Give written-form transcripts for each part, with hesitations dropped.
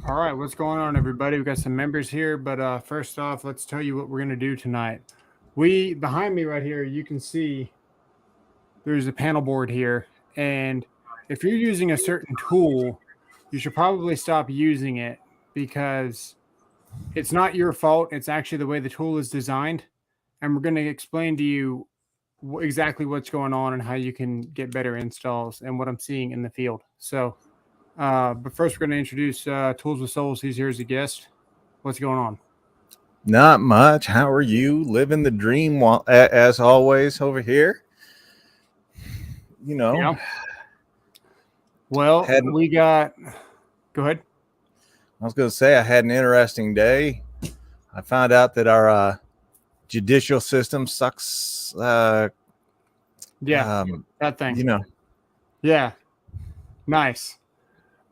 All right, what's going on, everybody? We've got some members here, but first off, let's tell you what we're going to do tonight. Behind me right here, you can see there's a panel board here, and if you're using a certain tool, you should probably stop using it because it's not your fault. It's actually the way the tool is designed, and we're going to explain to you exactly what's going on and how you can get better installs and what I'm seeing in the field. But first, we're going to introduce Tools with Souls. He's here as a guest. What's going on? Not much. How are you? Living the dream as always over here. You know. Yeah. Well, we got. Go ahead. I was going to say I had an interesting day. I found out that our judicial system sucks. That thing. You know. Yeah. Nice.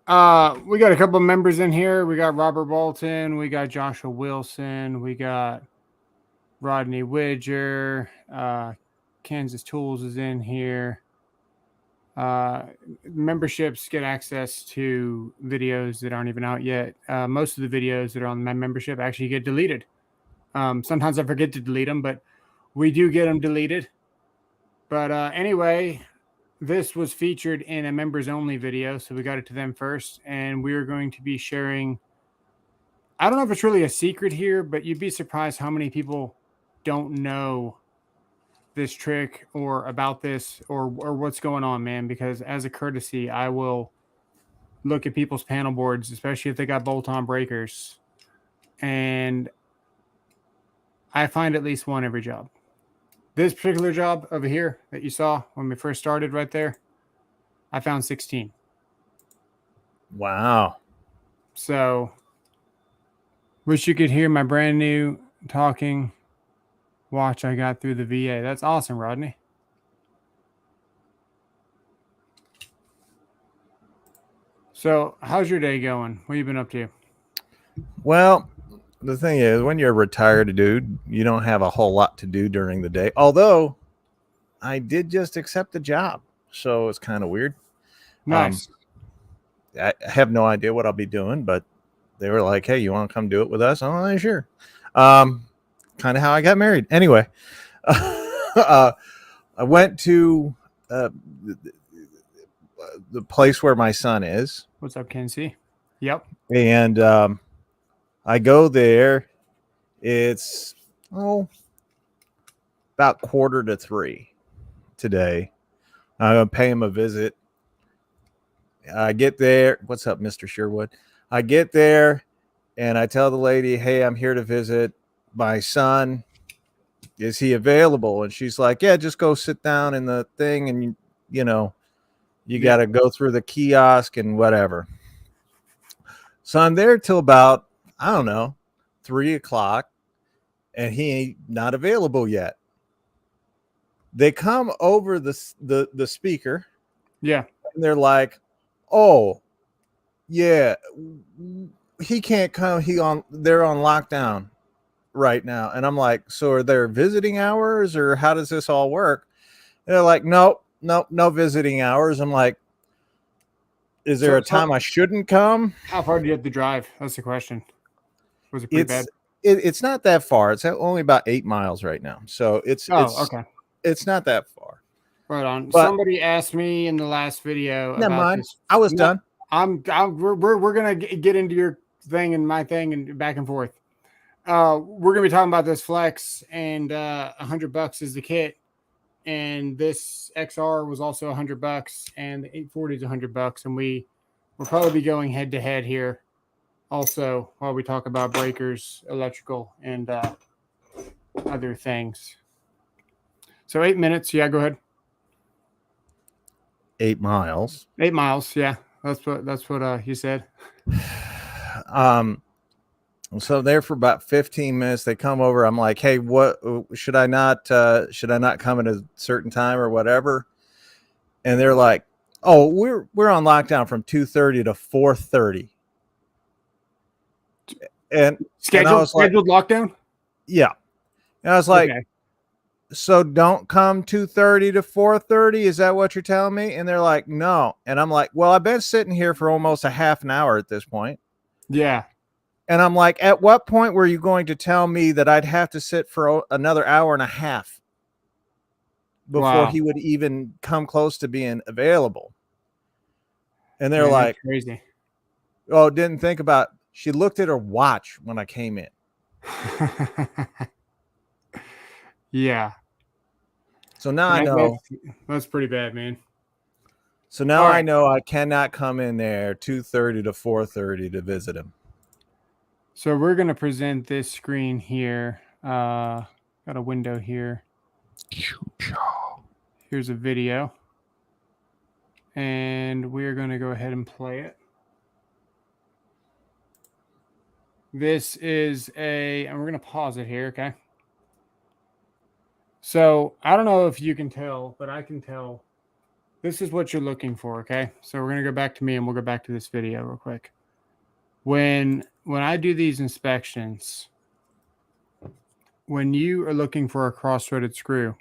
We got a couple of members in here. We got Robert Bolton. We got Joshua Wilson. We got Rodney Widger. Kansas Tools is in here. Memberships get access to videos that aren't even out yet. Most of the videos that are on my membership actually get deleted. Sometimes I forget to delete them, but we do get them deleted. But anyway, this was featured in a members only video, so we got it to them first, and we are going to be sharing. I don't know if it's really a secret here, but you'd be surprised how many people don't know this trick or about this or what's going on, man, because as a courtesy, I will look at people's panel boards, especially if they got bolt-on breakers, and I find at least one every job. This particular job over here that you saw when we first started right there, I found 16. Wow. So, wish you could hear my brand new talking watch I got through the VA. That's awesome, Rodney. So, how's your day going? What have you been up to? Well, the thing is, when you're a retired dude, you don't have a whole lot to do during the day. Although, I did just accept the job, so it's kind of weird. Nice. I have no idea what I'll be doing, but they were like, "Hey, you want to come do it with us?" I'm like, "Sure." Kind of how I got married. Anyway, I went to the place where my son is. What's up, Kenzie? Yep. And I go there. It's about 2:45 today. I'm gonna pay him a visit. I get there. What's up, Mr. Sherwood? I get there and I tell the lady, "Hey, I'm here to visit my son. Is he available?" And she's like, "Yeah, just go sit down in the thing and you got to go through the kiosk and whatever." So I'm there till about, I don't know, 3:00, and he ain't not available yet. They come over the speaker. Yeah. And they're like, "Oh, yeah, he can't come. They're on lockdown right now." And I'm like, "So are there visiting hours or how does this all work?" And they're like, no visiting hours. I'm like, "Is there a time I shouldn't come?" How far did you have to drive? That's the question. Was it pretty bad? It's not that far. It's only about 8 miles right now. So it's okay. It's not that far. Right on. But somebody asked me in the last video about this. I was done. We're gonna get into your thing and my thing and back and forth. We're gonna be talking about this Flex, and $100 is the kit, and this XR was also $100, and the 840 is $100, and we'll probably be going head to head here, also while we talk about breakers, electrical, and other things. So 8 minutes, yeah. Go ahead. 8 miles. 8 miles, yeah. That's what you said. So there for about 15 minutes, they come over. I'm like, "Hey, what should I not come at a certain time or whatever?" And they're like, "Oh, we're on lockdown from 2:30 to 4:30." And scheduled lockdown? Yeah. And I was like, okay. "So don't come 2:30 to 4:30? Is that what you're telling me?" And they're like, "No." And I'm like, "Well, I've been sitting here for almost a half an hour at this point." Yeah. And I'm like, at what point were you going to tell me that I'd have to sit for another hour and a half before Wow. he would even come close to being available? And they're Man, that's like, crazy. oh, didn't think about. She looked at her watch when I came in. Yeah. So now I know. That's pretty bad, man. So now All I right. know I cannot come in there 2:30 to 4:30 to visit him. So we're going to present this screen here. Got a window here. Here's a video. And we're going to go ahead and play it. This is and we're going to pause it here, okay? So I don't know if you can tell, but I can tell. This is what you're looking for, okay? So we're going to go back to me and we'll go back to this video real quick. When I do these inspections, when you are looking for a cross-threaded screw,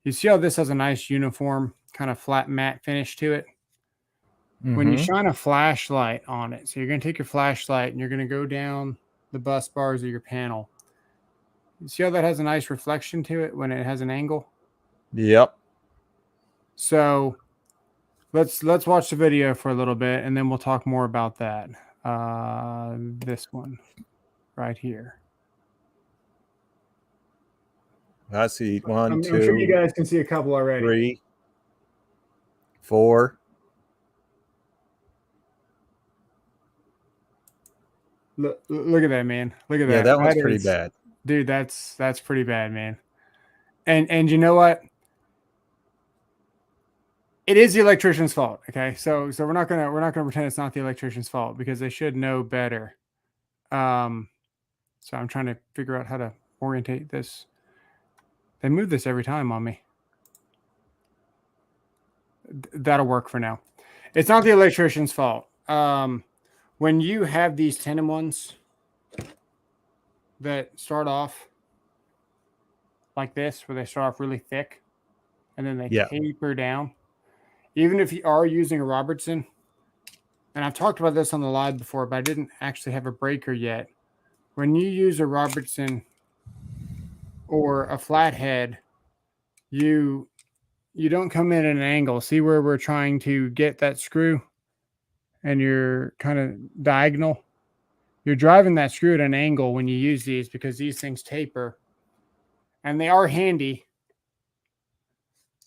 you see how this has a nice uniform kind of flat matte finish to it? When you shine a flashlight on it, so you're going to take your flashlight and you're going to go down the bus bars of your panel. You see how that has a nice reflection to it when it has an angle? Yep. So let's watch the video for a little bit and then we'll talk more about that. This one right here. I see one, I'm two, sure you guys can see a couple already. 3, 4. Look at that, man. Look at that. Yeah, that one's pretty bad. Dude, that's pretty bad, man. And you know what? It is the electrician's fault. Okay. So we're not gonna pretend it's not the electrician's fault because they should know better. So I'm trying to figure out how to orientate this. They move this every time on me. That'll work for now. It's not the electrician's fault. When you have these tenon ones that start off like this, where they start off really thick and then they taper down, even if you are using a Robertson, and I've talked about this on the live before, but I didn't actually have a breaker yet. When you use a Robertson or a flathead, you don't come in at an angle. See where we're trying to get that screw and you're kind of diagonal? You're driving that screw at an angle when you use these because these things taper and they are handy.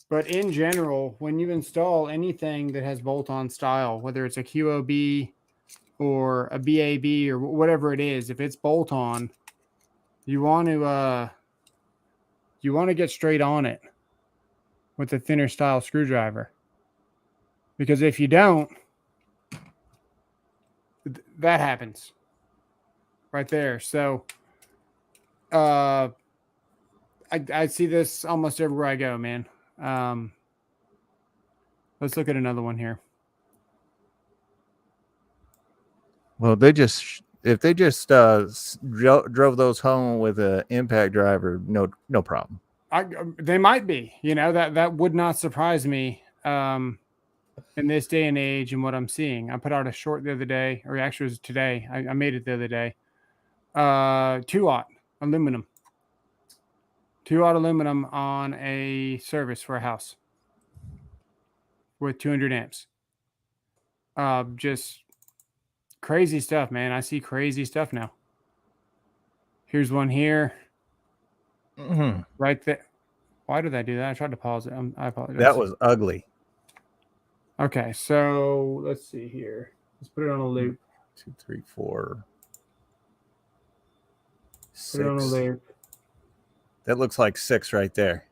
But in general, when you install anything that has bolt-on style, whether it's a QOB or a BAB or whatever it is, if it's bolt-on, you want to get straight on it with a thinner style screwdriver. Because if you don't, that happens right there. So I see this almost everywhere I go, man. Let's look at another one here. Well, if they just drove those home with an impact driver, no problem. They might be, that would not surprise me in this day and age and what I'm seeing. I put out a short the other day, or actually it was today. I made it the other day. 2-aught aluminum. 2-aught aluminum on a service for a house with 200 amps. Just crazy stuff, man. I see crazy stuff now. Here's one here. Right there. Why did I do that? I tried to pause it. I apologize. That was ugly. Okay, so let's see here. Let's put it on a loop. 2, 3, 4, 6. Put it on a loop. That looks like 6 right there.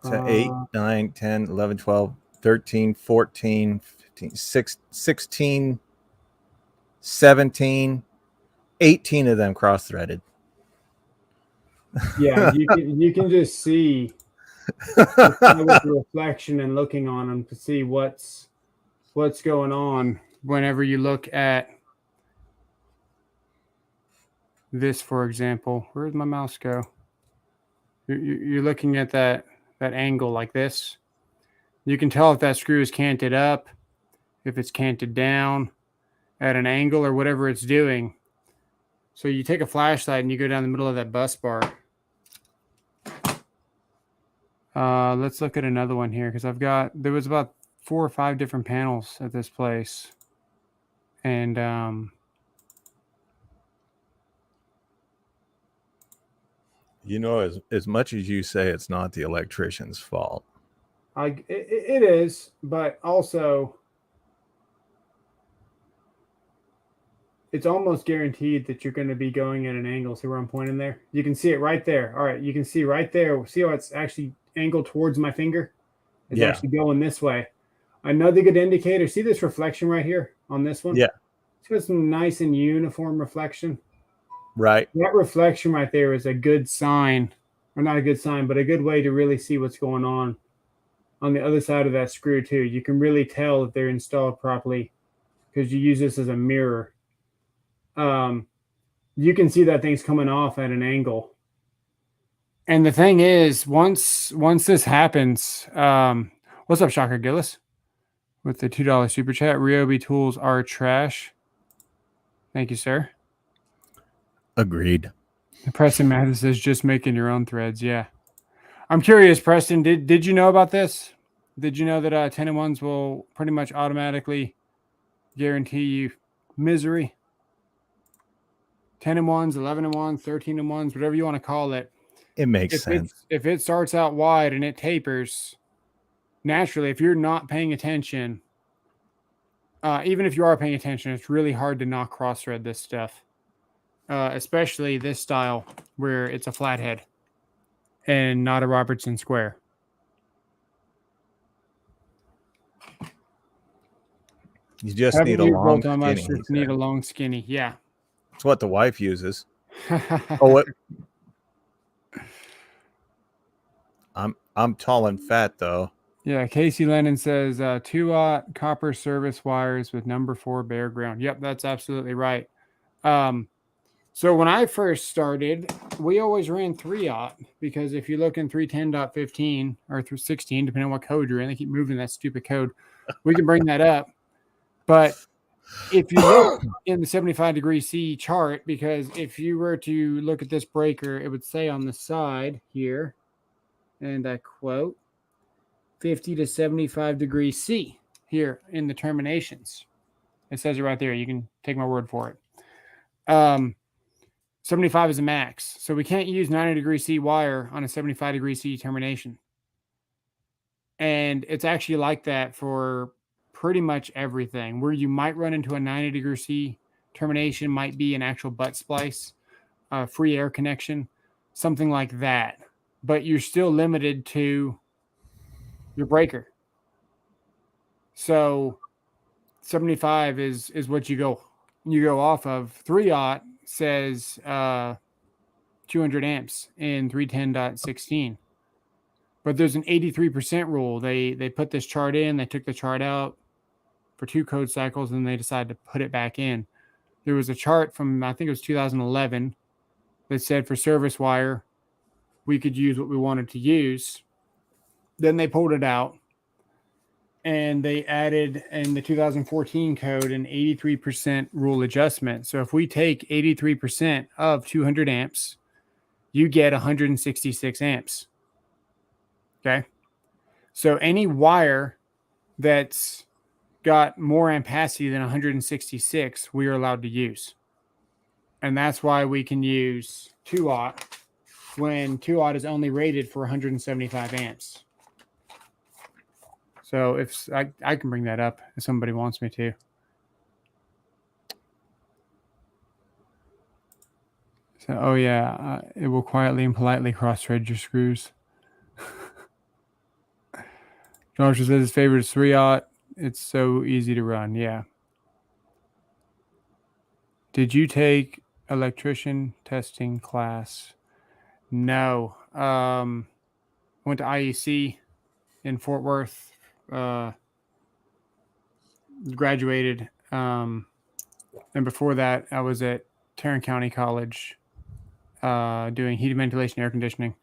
8, 9, 10, 11, 12, 13, 14, 15, 16, 17, 18 of them cross-threaded. Yeah, you can just see with the reflection and looking on them to see what's going on whenever you look at this, for example. Where did my mouse go? You're looking at that angle like this. You can tell if that screw is canted up, if it's canted down, at an angle or whatever it's doing. So you take a flashlight and you go down the middle of that bus bar. Let's look at another one here because there was about 4 or 5 different panels at this place. And as much as you say it's not the electrician's fault, it is, but also it's almost guaranteed that you're going to be going at an angle. See where I'm pointing there? You can see it right there. All right, you can see right there. See how it's actually angled towards my finger? It's actually going this way. Another good indicator. See this reflection right here on this one? Yeah. It's got some nice and uniform reflection. Right. That reflection right there is a good sign, or not a good sign, but a good way to really see what's going on the other side of that screw too. You can really tell if they're installed properly because you use this as a mirror. You can see that thing's coming off at an angle. And the thing is, once this happens, what's up, Shocker Gillis? With the $2 super chat, Ryobi tools are trash. Thank you, sir. Agreed. Preston Mathis says just making your own threads. Yeah. I'm curious, Preston, did you know about this? Did you know that 10-in-1s will pretty much automatically guarantee you misery? 10-in-1s, 11-in-1s, 13-in-1s, whatever you want to call it. It makes sense. If it starts out wide and it tapers, naturally, if you're not paying attention, even if you are paying attention, it's really hard to not cross-thread this stuff, especially this style where it's a flathead and not a Robertson square. You just need a long skinny. Just need a long skinny. Yeah. It's what the wife uses. Oh, I'm tall and fat though. Yeah, Casey Lennon says 2-aught copper service wires with number 4 bare ground. Yep, that's absolutely right. So when I first started, we always ran 3-aught because if you look in 310.15 or through 16, depending on what code you're in, they keep moving that stupid code. We can bring that up. But if you look in the 75° C chart, because if you were to look at this breaker, it would say on the side here, and I quote, 50 to 75° C here in the terminations. It says it right there. You can take my word for it. 75 is a max. So we can't use 90° C wire on a 75° C termination. And it's actually like that for pretty much everything. Where you might run into a 90° C termination might be an actual butt splice, free air connection, something like that. But you're still limited to your breaker. So 75 is what you go off of. 3-aught says 200 amps in 310.16. But there's an 83% rule. They put this chart in, they took the chart out for 2 code cycles, and they decided to put it back in. There was a chart from, I think it was 2011, that said for service wire, we could use what we wanted to use. Then they pulled it out, and they added in the 2014 code an 83% rule adjustment. So if we take 83% of 200 amps, you get 166 amps. Okay. So any wire that's got more ampacity than 166, we are allowed to use. And that's why we can use 2-aught when 2-aught is only rated for 175 amps. So if I can bring that up if somebody wants me to. So, oh yeah, it will quietly and politely cross-thread your screws. Josh says his favorite is 3-aught. It's so easy to run. Yeah. Did you take electrician testing class? No. Went to IEC in Fort Worth. Graduated. And before that, I was at Tarrant County College doing heating, ventilation, air conditioning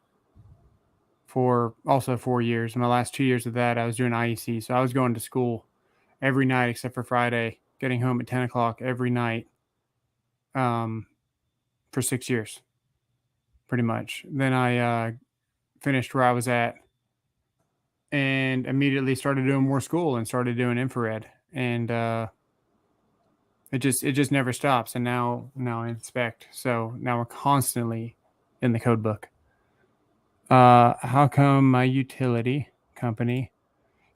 for also 4 years. In the last 2 years of that, I was doing IEC. So I was going to school every night except for Friday getting home at 10 o'clock every night for 6 years, pretty much. Then I finished where I was at and immediately started doing more school and started doing infrared. And it just never stops. And now I inspect. So now we're constantly in the code book. How come my utility company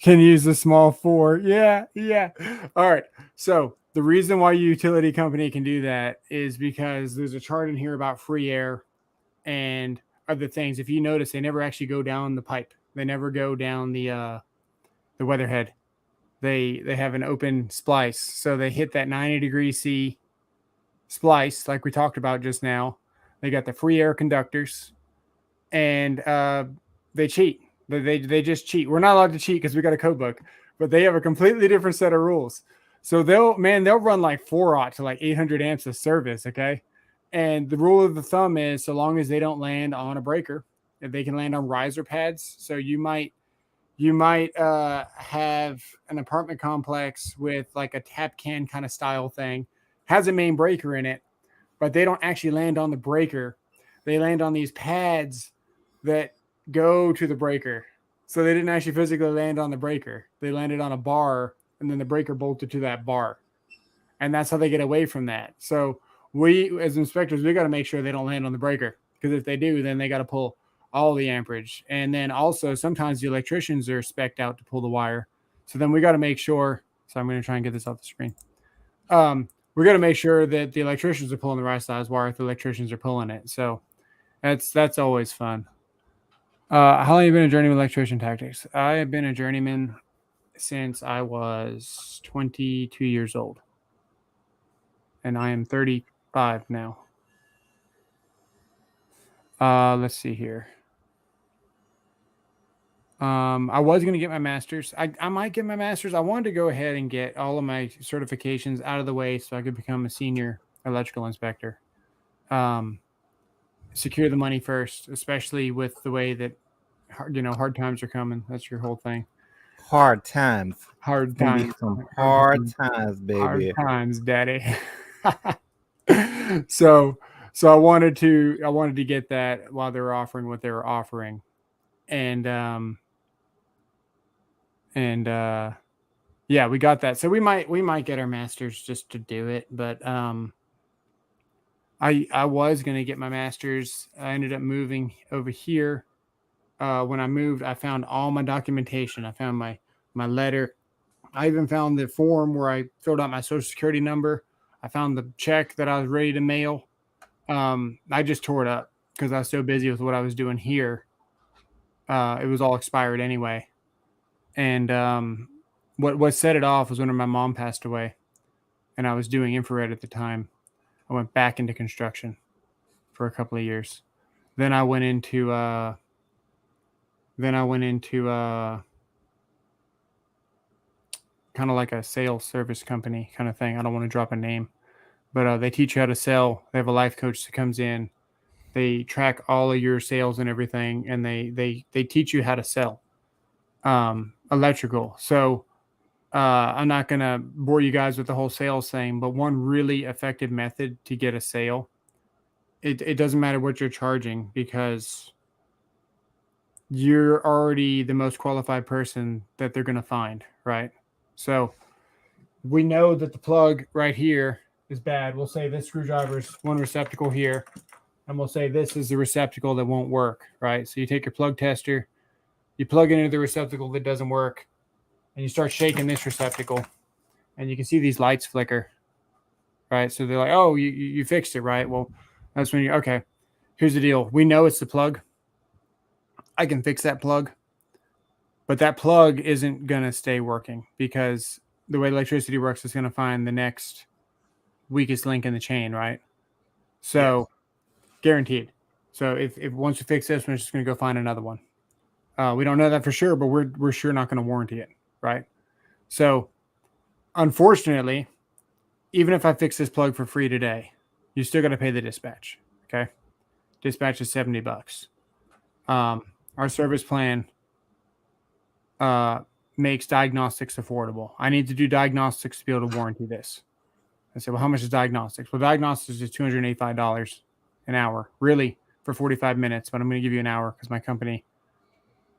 can use the small 4? Yeah. All right. So the reason why your utility company can do that is because there's a chart in here about free air and other things. If you notice, they never actually go down the pipe. They never go down the weatherhead. They have an open splice, so they hit that 90 C splice like we talked about just now. They got the free air conductors, and they cheat. They just cheat. We're not allowed to cheat because we got a code book, but they have a completely different set of rules. So they'll run like 4-aught to like 800 amps of service. Okay, and the rule of the thumb is so long as they don't land on a breaker, if they can land on riser pads. So you might have an apartment complex with like a tap can kind of style thing, has a main breaker in it, but they don't actually land on the breaker. They land on these pads that go to the breaker. So they didn't actually physically land on the breaker. They landed on a bar, and then the breaker bolted to that bar. And that's how they get away from that. So we, as inspectors, we got to make sure they don't land on the breaker, because if they do, then they got to pull all the amperage. And then also sometimes the electricians are spec'd out to pull the wire. So then we got to make sure. So I'm going to try and get this off the screen. We got to make sure that the electricians are pulling the right size wire if the electricians are pulling it. So that's always fun. How long have you been a journeyman electrician tactics? I have been a journeyman since I was 22 years old. And I am 35 now. Let's see here. I was going to get my master's. I might get my master's. I wanted to go ahead and get all of my certifications out of the way so I could become a senior electrical inspector. Secure the money first, especially with the way that, hard times are coming. That's your whole thing. Hard times. Hard Gonna be times. some hard times, baby. Hard times, daddy. So I wanted to get that while they were offering what they were offering. And yeah, we got that. So we might get our masters just to do it, but I was going to get my master's. I ended up moving over here. When I moved, I found all my documentation. I found my letter. I even found the form where I filled out my social security number. I found the check that I was ready to mail. I just tore it up because I was so busy with what I was doing here. It was all expired anyway. And what set it off was when my mom passed away, and I was doing infrared at the time. I went back into construction for a couple of years. Then I went into kind of like a sales service company kind of thing. I don't want to drop a name, but they teach you how to sell. They have a life coach that comes in. They track all of your sales and everything, and they teach you how to sell electrical. So I'm not going to bore you guys with the whole sales thing, but one really effective method to get a sale, it doesn't matter what you're charging, because you're already the most qualified person that they're going to find, right? So we know that the plug right here is bad. We'll say this screwdriver's one receptacle here, and we'll say this is the receptacle that won't work, right? So you take your plug tester, you plug it into the receptacle that doesn't work, and you start shaking this receptacle, and you can see these lights flicker, right? So they're like, oh, you fixed it, right? Well, that's when okay, here's the deal. We know it's the plug. I can fix that plug, but that plug isn't going to stay working, because the way electricity works is going to find the next weakest link in the chain, right? So guaranteed. So if once we fix this one, it's just going to go find another one. We don't know that for sure, but we're sure not going to warranty it, right? So unfortunately, even if I fix this plug for free today, you still got to pay the dispatch. Okay. Dispatch is $70. Our service plan makes diagnostics affordable. I need to do diagnostics to be able to warranty this. I said, well, how much is diagnostics? Well, diagnostics is $285 an hour, really, for 45 minutes, but I'm going to give you an hour because my company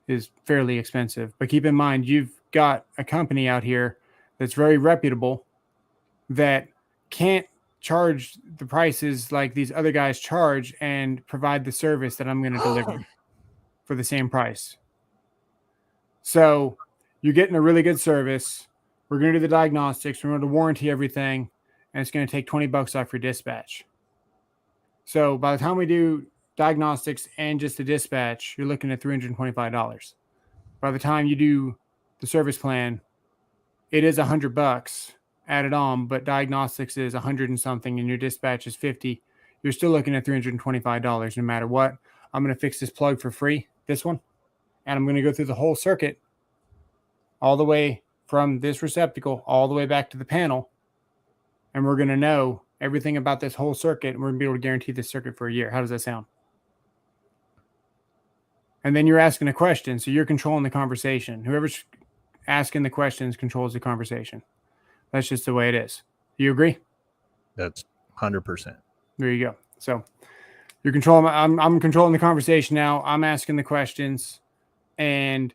is fairly expensive. But keep in mind, you've got a company out here that's very reputable that can't charge the prices like these other guys charge and provide the service that I'm going to deliver for the same price. So you're getting a really good service. We're going to do the diagnostics. We're going to warranty everything, and it's going to take $20 off your dispatch. So by the time we do diagnostics and just the dispatch, you're looking at $325. By the time you do the service plan, it is $100 added on, but diagnostics is 100 and something, and your dispatch is 50. You're still looking at $325 no matter what. I'm going to fix this plug for free, this one, and I'm going to go through the whole circuit all the way from this receptacle all the way back to the panel, and we're going to know everything about this whole circuit, and we're going to be able to guarantee this circuit for a year. How does that sound? And then you're asking a question, so you're controlling the conversation. Whoever's asking the questions controls the conversation. That's just the way it is. Do you agree? That's 100%. There you go. So you're controlling. I'm controlling the conversation now. I'm asking the questions, and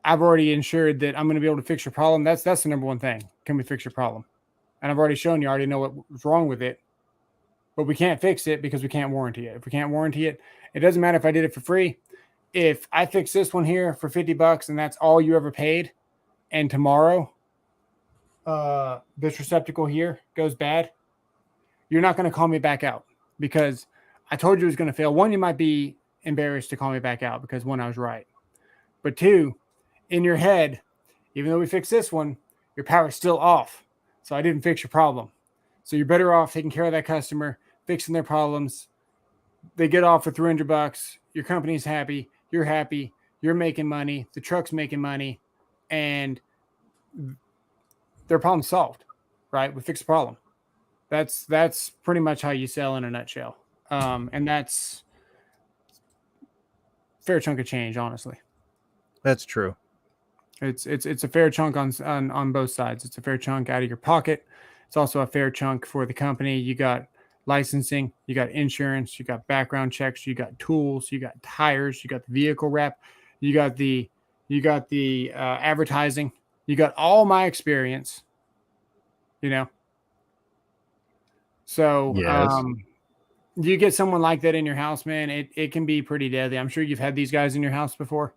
I've already ensured that I'm going to be able to fix your problem. That's the number one thing. Can we fix your problem? And I've already shown you. I already know what's wrong with it, but we can't fix it because we can't warranty it. If we can't warranty it, it doesn't matter if I did it for free. If I fix this one here for $50 and that's all you ever paid, and tomorrow this receptacle here goes bad, you're not going to call me back out because I told you it was going to fail. One, you might be embarrassed to call me back out because one, I was right. But two, in your head, even though we fixed this one, your power's still off. So I didn't fix your problem. So you're better off taking care of that customer, fixing their problems. They get off for $300. Your company's happy. You're happy. You're making money. The truck's making money. And their problem's solved, right? We fixed the problem. That's pretty much how you sell in a nutshell. And that's a fair chunk of change, honestly. That's true. It's a fair chunk on both sides. It's a fair chunk out of your pocket. It's also a fair chunk for the company. You got licensing, you got insurance, you got background checks, you got tools, you got tires, you got the vehicle wrap, you got the advertising, you got all my experience, you know. So Yes. you get someone like that in your house, man, it can be pretty deadly. I'm sure you've had these guys in your house before.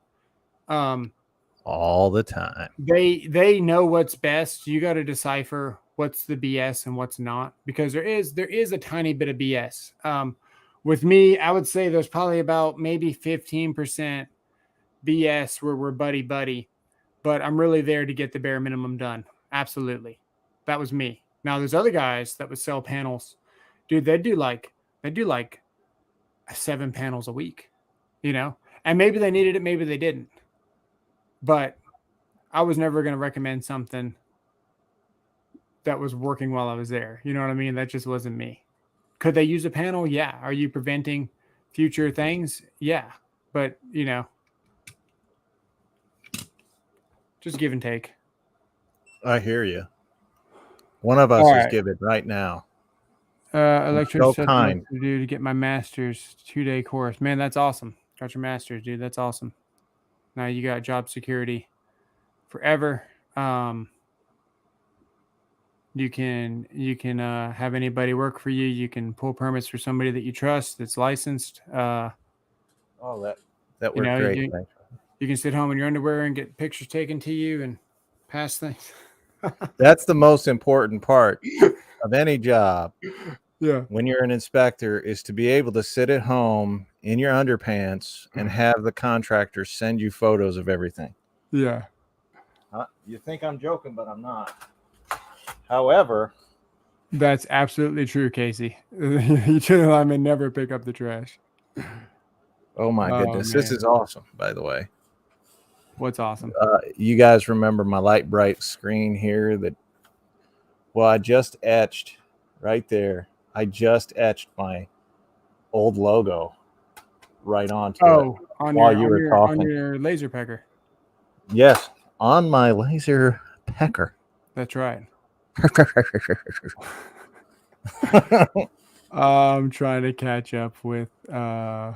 All the time. They know what's best. You got to decipher what's the BS and what's not, because there is a tiny bit of BS. With me, I would say there's probably about maybe 15% BS where we're buddy, but I'm really there to get the bare minimum done. Absolutely. That was me. Now there's other guys that would sell panels. Dude, they do like 7 panels a week, you know, and maybe they needed it, maybe they didn't. But I was never going to recommend something that was working while I was there. You know what I mean? That just wasn't me. Could they use a panel? Yeah. Are you preventing future things? Yeah. But, you know, just give and take. I hear you. One of us is giving right now. Electricity so kind. to do to get my master's 2-day course. Man, that's awesome. Got your master's, dude. That's awesome. Now you got job security forever. You can have anybody work for you. You can pull permits for somebody that you trust that's licensed. That worked great. You can sit home in your underwear and get pictures taken to you and pass things. That's the most important part of any job. Yeah. When you're an inspector, is to be able to sit at home in your underpants and have the contractor send you photos of everything. Yeah. You think I'm joking, but I'm not. However, that's absolutely true, Casey. Utility linemen never pick up the trash. Oh my goodness. This is awesome, by the way. What's awesome? You guys remember my light bright screen here I just etched right there. I just etched my old logo right onto it on while you were talking. on your laser pecker. Yes. on my laser pecker. That's right. I'm trying to catch up with the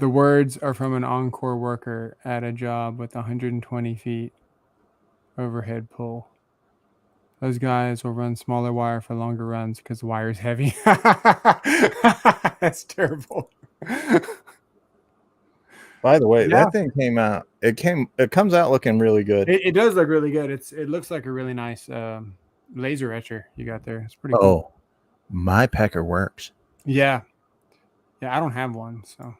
words are from an Encore worker at a job with 120 feet overhead pull. Those guys will run smaller wire for longer runs because the wire is heavy. That's terrible. By the way, Yeah. that thing came out. It comes out looking really good. It does look really good. It looks like a really nice laser etcher you got there. It's pretty Oh, cool. my pecker works. Yeah. Yeah, I don't have one, so.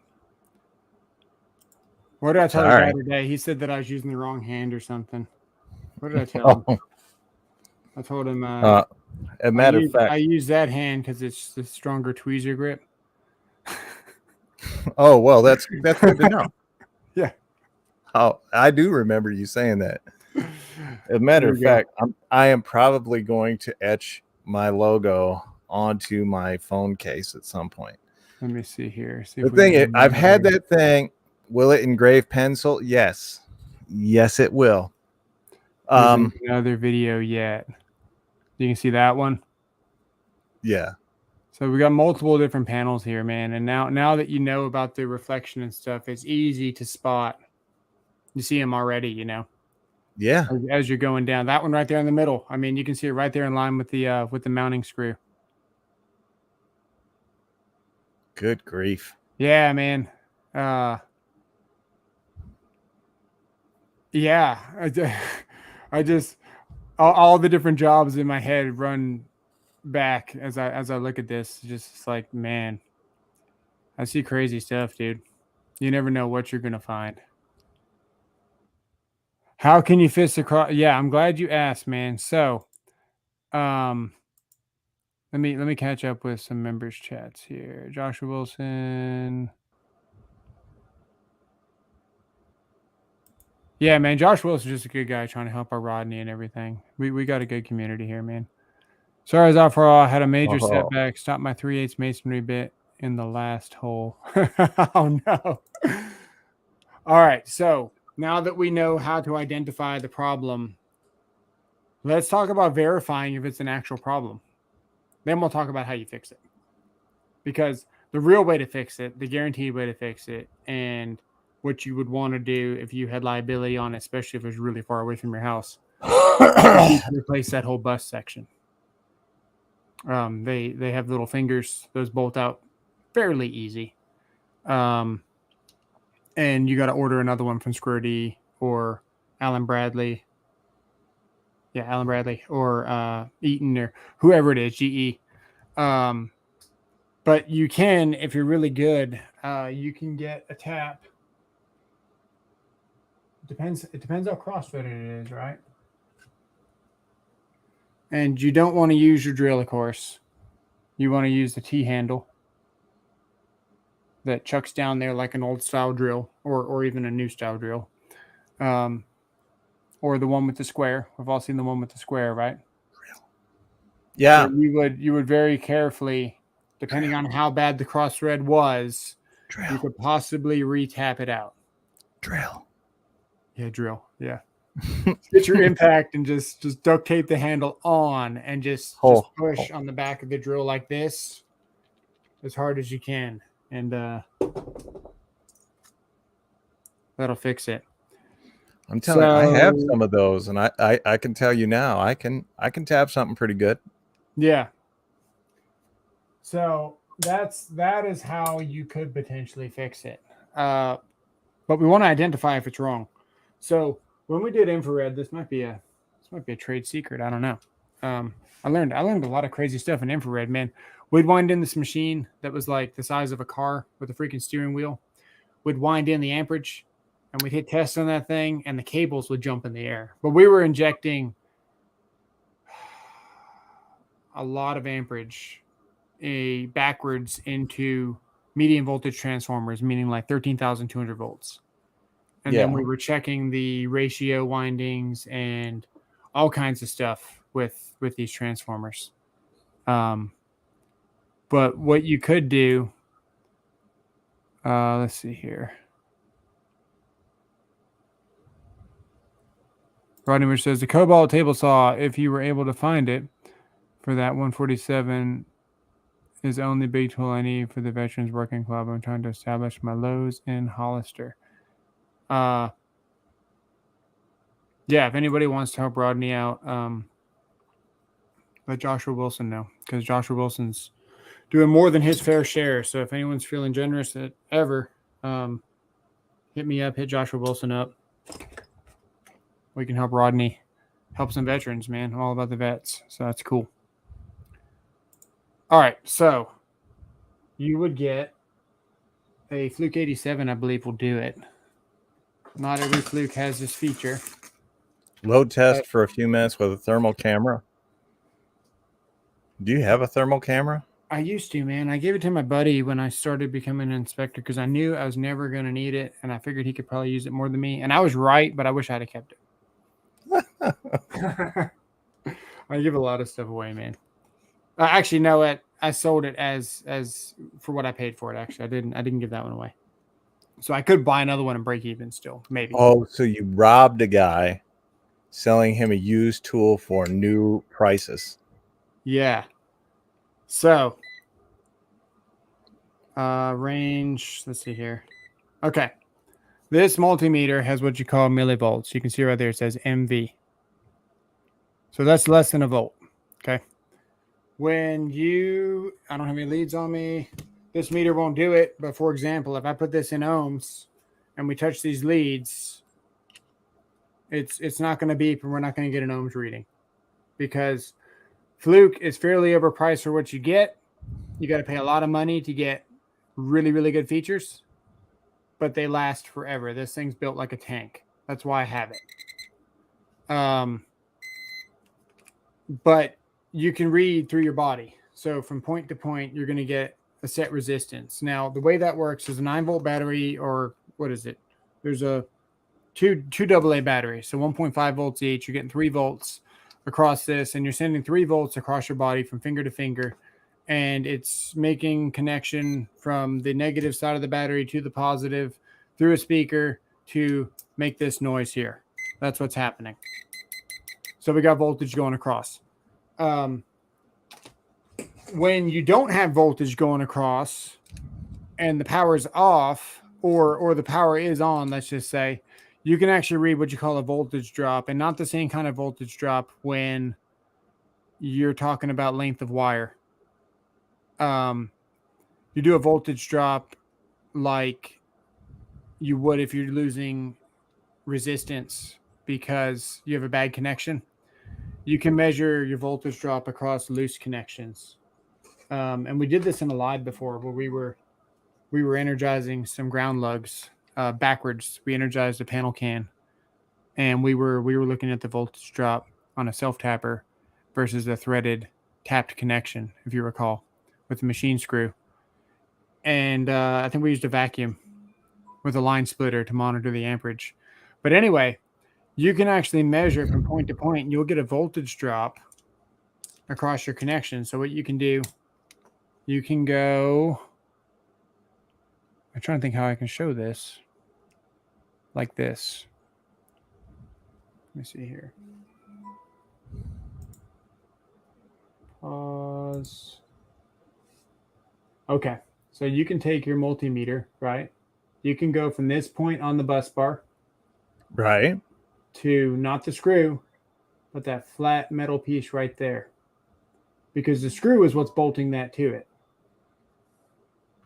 What did I tell the guy today? He said that I was using the wrong hand or something. What did I tell him? I told him a matter of fact, I use that hand because it's the stronger tweezer grip. Oh, well, that's good to know. Yeah. Oh, I do remember you saying that. As a matter of fact, I am probably going to etch my logo onto my phone case at some point. Let me see here. See the thing is, I've had that thing. Will it engrave pencil? Yes. Yes, it will. There's another video yet. You can see that one. Yeah. So we got multiple different panels here, man. And now that you know about the reflection and stuff, it's easy to spot. You see them already, you know. Yeah. As you're going down, that one right there in the middle. I mean, you can see it right there in line with the mounting screw. Good grief. Yeah, man. Yeah. I just all the different jobs in my head run back as I look at this. Just like, man, I see crazy stuff, dude. You never know what you're gonna find. How can you fix the cross? Yeah, I'm glad you asked, man. So, let me catch up with some members chats here. Joshua Wilson. Yeah, man, Josh Wilson's just a good guy trying to help our Rodney and everything. We got a good community here, man. Sorry, as for all, I had a major setback. Stopped my 3/8 masonry bit in the last hole. Oh no. All right, so now that we know how to identify the problem, let's talk about verifying if it's an actual problem. Then we'll talk about how you fix it. Because the real way to fix it, the guaranteed way to fix it, and what you would want to do if you had liability on it, especially if it was really far away from your house, replace that whole bus section. They have little fingers; those bolt out fairly easy. And you got to order another one from Square D or Alan Bradley. Yeah, Alan Bradley or Eaton or whoever it is, GE. But you can, if you're really good, you can get a tap. It depends how cross-threaded it is, right? And you don't want to use your drill, of course. You want to use the T-handle that chucks down there like an old style drill or even a new style drill. Or the one with the square. We've all seen the one with the square, right? Yeah. So you would very carefully, depending on how bad the cross thread was, you could possibly re-tap it out. Drill. Yeah, drill. Yeah. Get your impact and just duct tape the handle on and just push on the back of the drill like this as hard as you can. And that'll fix it. I'm telling you, I have some of those, and I can tell you now, I can tap something pretty good. Yeah. So that is how you could potentially fix it. But we want to identify if it's wrong. So when we did infrared, this might be a trade secret. I don't know. I learned a lot of crazy stuff in infrared, man. We'd wind in this machine that was like the size of a car with a freaking steering wheel. We'd wind in the amperage and we'd hit tests on that thing and the cables would jump in the air. But we were injecting a lot of amperage backwards into medium voltage transformers, meaning like 13,200 volts. And then we were checking the ratio windings and all kinds of stuff with these transformers. But what you could do, Let's see here. Rodney Rich says the Cobalt table saw, if you were able to find it for that 147, is the only big tool I need for the Veterans Working Club. I'm trying to establish my lows in Hollister. Yeah, if anybody wants to help Rodney out, let Joshua Wilson know, because Joshua Wilson's doing more than his fair share. So if anyone's feeling generous ever, hit me up, hit Joshua Wilson up. We can help Rodney help some veterans, man. I'm all about the vets. So that's cool. All right. So you would get a Fluke 87, I believe will do it. Not every Fluke has this feature. Load test for a few minutes with a thermal camera. Do you have a thermal camera? I used to, man. I gave it to my buddy when I started becoming an inspector because I knew I was never going to need it, and I figured he could probably use it more than me. And I was right, but I wish I'd have kept it. I give a lot of stuff away, man. Actually, no, I sold it as for what I paid for it. Actually, I didn't give that one away. So I could buy another one and break even still, maybe. Oh, so you robbed a guy, selling him a used tool for new prices. Yeah. So, range, let's see here. Okay. This multimeter has what you call millivolts. You can see right there, it says MV. So that's less than a volt. Okay. When I don't have any leads on me, this meter won't do it. But for example, if I put this in ohms and we touch these leads, it's not going to beep and we're not going to get an ohms reading because Fluke is fairly overpriced for what you get. You got to pay a lot of money to get really, really good features, but they last forever. This thing's built like a tank. That's why I have it. But you can read through your body. So from point to point, you're going to get a set resistance. Now, the way that works is a 9-volt battery, or what is it? There's a two AA batteries. So 1.5 volts each. You're getting 3 volts across this, and you're sending 3 volts across your body from finger to finger. And it's making connection from the negative side of the battery to the positive through a speaker to make this noise here. That's what's happening. So we got voltage going across. When you don't have voltage going across and the power is off or the power is on, let's just say, you can actually read what you call a voltage drop, and not the same kind of voltage drop when you're talking about length of wire. You do a voltage drop like you would if you're losing resistance because you have a bad connection. You can measure your voltage drop across loose connections. And we did this in a live before where we were energizing some ground lugs backwards. We energized a panel can, and we were looking at the voltage drop on a self tapper versus a threaded tapped connection, if you recall, with the machine screw. And I think we used a vacuum with a line splitter to monitor the amperage. But anyway, you can actually measure from point to point, and you'll get a voltage drop across your connection. So what you can do, you can go, I'm trying to think how I can show this, like this. Let me see here. Pause. Okay, so you can take your multimeter, right? You can go from this point on the bus bar, right, to not the screw, but that flat metal piece right there, because the screw is what's bolting that to it.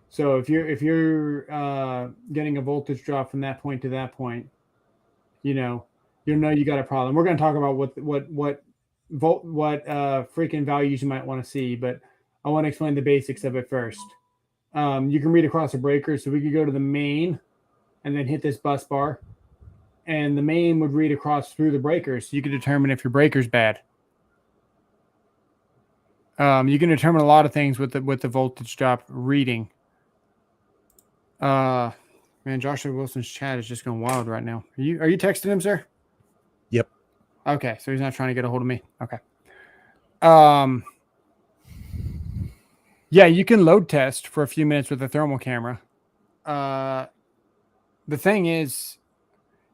So if you're getting a voltage drop from that point to that point, you know you got a problem. We're going to talk about what freaking values you might want to see, but I want to explain the basics of it first. You can read across a breaker, so we could go to the main and then hit this bus bar, and the main would read across through the breakers. So you can determine if your breaker's bad. You can determine a lot of things with the voltage drop reading. Man, Joshua Wilson's chat is just going wild right now. Are you texting him, sir? Yep. Okay, so he's not trying to get a hold of me. Okay. Yeah, you can load test for a few minutes with a thermal camera. the thing is,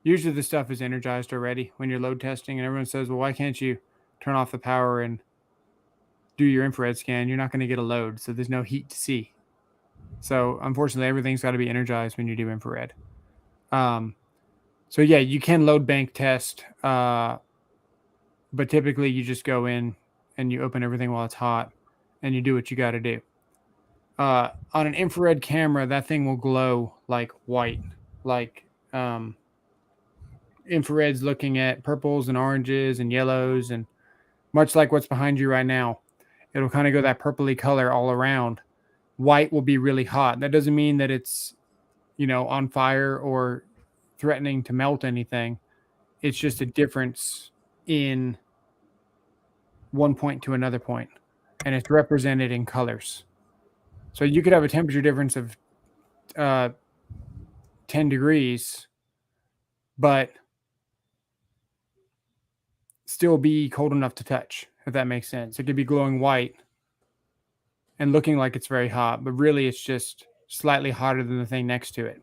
usually the stuff is energized already when you're load testing, and everyone says, well, why can't you turn off the power and do your infrared scan? You're not going to get a load, so there's no heat to see. So unfortunately, everything's got to be energized when you do infrared. So yeah, you can load bank test, but typically you just go in and you open everything while it's hot, and you do what you got to do. On an infrared camera, that thing will glow like white, like infrared's looking at purples and oranges and yellows, and much like what's behind you right now, it'll kind of go that purpley color all around. White will be really hot. That doesn't mean that it's, on fire or threatening to melt anything. It's just a difference in one point to another point, and it's represented in colors. So you could have a temperature difference of 10 degrees, but still be cold enough to touch, if that makes sense. It could be glowing white and looking like it's very hot, but really it's just slightly hotter than the thing next to it.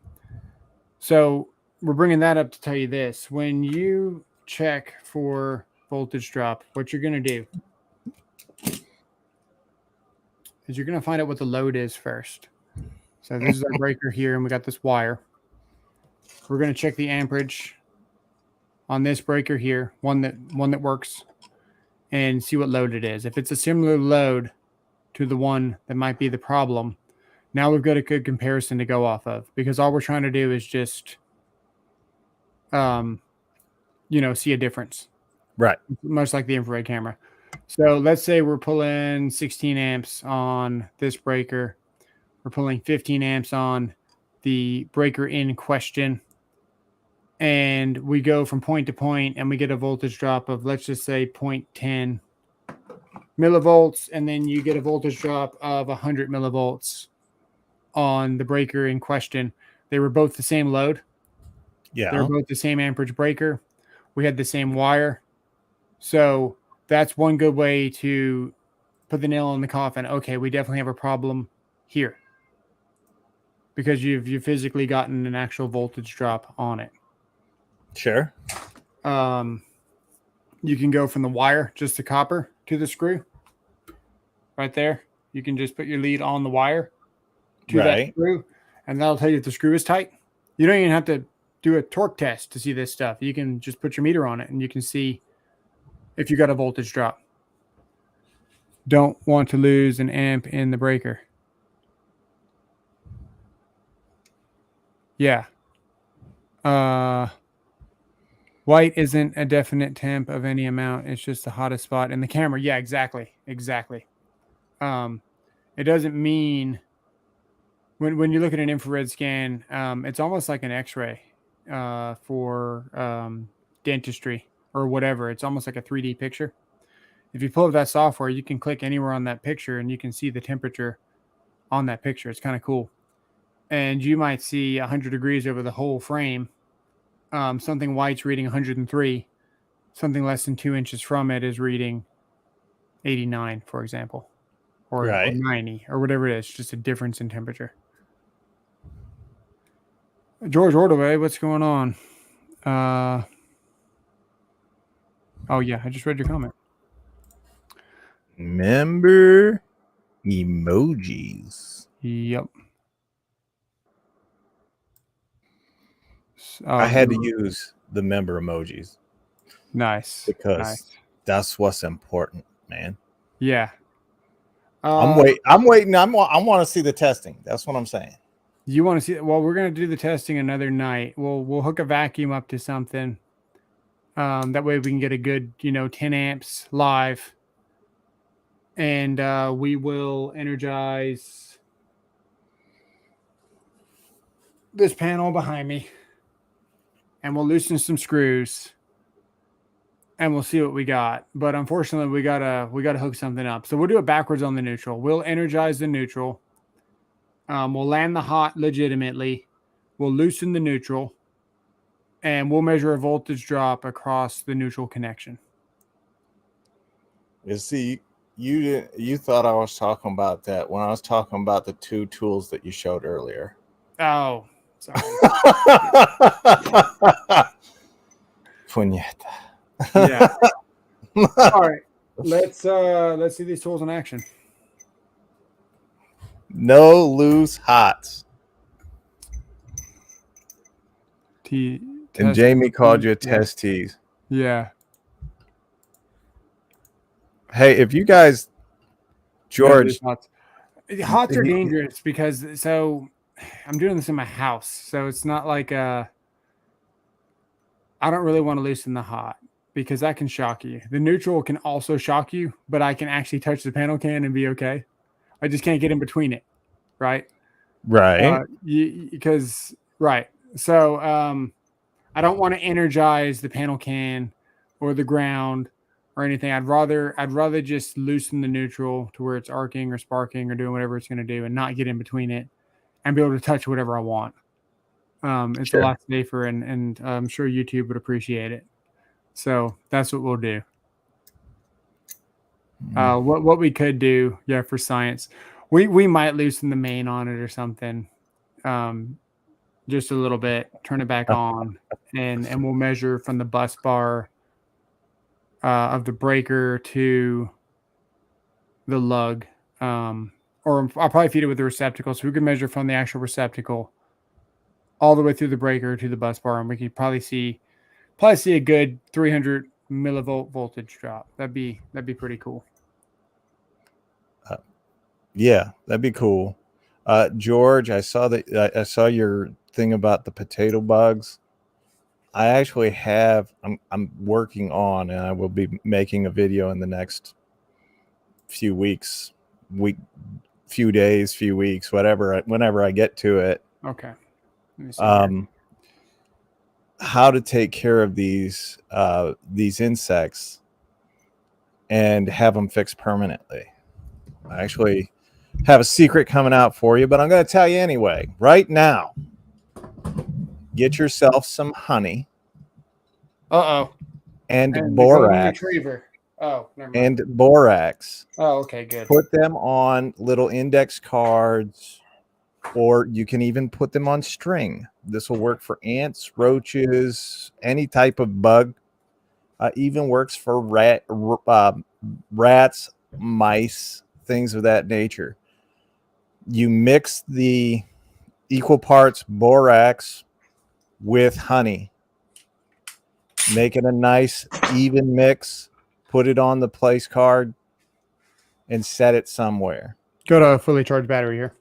So we're bringing that up to tell you this. When you check for voltage drop, what you're going to do is you're going to find out what the load is first. So this is our breaker here, and we got this wire. We're going to check the amperage on this breaker here, one that works, and see what load it is. If it's a similar load to the one that might be the problem, now we've got a good comparison to go off of, because all we're trying to do is just, see a difference. Right. Much like the infrared camera. So let's say we're pulling 16 amps on this breaker. We're pulling 15 amps on the breaker in question. And we go from point to point, and we get a voltage drop of, let's just say, 0.10 millivolts. And then you get a voltage drop of 100 millivolts on the breaker in question. They were both the same load. Yeah. They're both the same amperage breaker. We had the same wire. So that's one good way to put the nail in the coffin. Okay, we definitely have a problem here, because you've physically gotten an actual voltage drop on it. Sure. You can go from the wire, just the copper, to the screw. Right there. You can just put your lead on the wire to that screw, and that'll tell you if the screw is tight. You don't even have to do a torque test to see this stuff. You can just put your meter on it, and you can see if you got a voltage drop. Don't want to lose an amp in the breaker. Yeah. White isn't a definite temp of any amount. It's just the hottest spot in the camera. Yeah, exactly. It doesn't mean, when you look at an infrared scan, it's almost like an X-ray for dentistry or whatever. It's almost like a 3D picture. If you pull up that software, you can click anywhere on that picture and you can see the temperature on that picture. It's kind of cool. And you might see 100 degrees over the whole frame. Something white's reading 103. Something less than 2 inches from it is reading 89, for example, or 90, or whatever it is. Just a difference in temperature. George Ordaway, what's going on? Oh yeah, I just read your comment. Member emojis. Yep. I had to use the member emojis. Nice. Because that's what's important, man. Yeah. I'm waiting. I want to see the testing. That's what I'm saying. You want to see? Well, we're going to do the testing another night. We'll hook a vacuum up to something. That way we can get a good, 10 amps live. And we will energize this panel behind me. And we'll loosen some screws. And we'll see what we got. But unfortunately, we gotta hook something up. So we'll do it backwards on the neutral. We'll energize the neutral. We'll land the hot legitimately. We'll loosen the neutral. And we'll measure a voltage drop across the neutral connection. You see, you thought I was talking about that when I was talking about the two tools that you showed earlier. Oh, sorry. Puñeta. Yeah. All right. Let's see these tools in action. No loose hots. And Jamie called you a test tease. Yeah. Hey, if you guys, George, Hots are dangerous because I'm doing this in my house, so it's not like I don't really want to loosen the hot because that can shock you. The neutral can also shock you, but I can actually touch the panel can and be okay. I just can't get in between it, right? right? Because right. So I don't want to energize the panel can or the ground or anything. I'd rather just loosen the neutral to where it's arcing or sparking or doing whatever it's going to do and not get in between it and be able to touch whatever I want. It's Sure. a lot safer, and I'm sure YouTube would appreciate it. So that's what we'll do. What we could do, yeah, for science, we might loosen the main on it or something, just a little bit, turn it back on, and we'll measure from the bus bar of the breaker to the lug, or I'll probably feed it with the receptacle, so we can measure from the actual receptacle all the way through the breaker to the bus bar, and we can probably see a good 300 millivolt voltage drop. That'd be pretty cool. Yeah, that'd be cool. George, I saw I saw your thing about the potato bugs. I actually have. I'm working on, and I will be making a video in the next few weeks, few days, few weeks, whenever I get to it. Okay. Let me see here. How to take care of these insects and have them fixed permanently. I actually have a secret coming out for you, but I'm going to tell you anyway. Right now, get yourself some honey. And the golden borax. retriever. Oh, never mind. And borax. Oh, okay, good. Put them on little index cards, or you can even put them on string. This will work for ants, roaches, any type of bug. Even works for rats, mice, things of that nature. You mix the equal parts borax with honey. Make it a nice even mix. Put it on the place card and set it somewhere. Go to a fully charged battery here.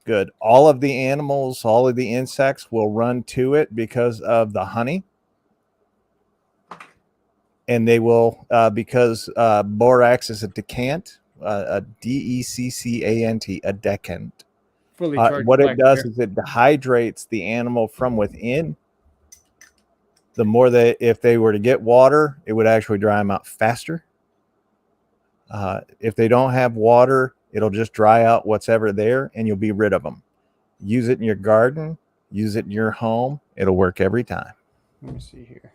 Good. All of the animals, all of the insects will run to it because of the honey. And they will, because borax is a decant, a DECCANT, a decant. Fully charged. What it does is it dehydrates the animal from within. The more that if they were to get water, it would actually dry them out faster. If they don't have water, it'll just dry out what's ever there and you'll be rid of them. Use it in your garden, use it in your home. It'll work every time. Let me see here.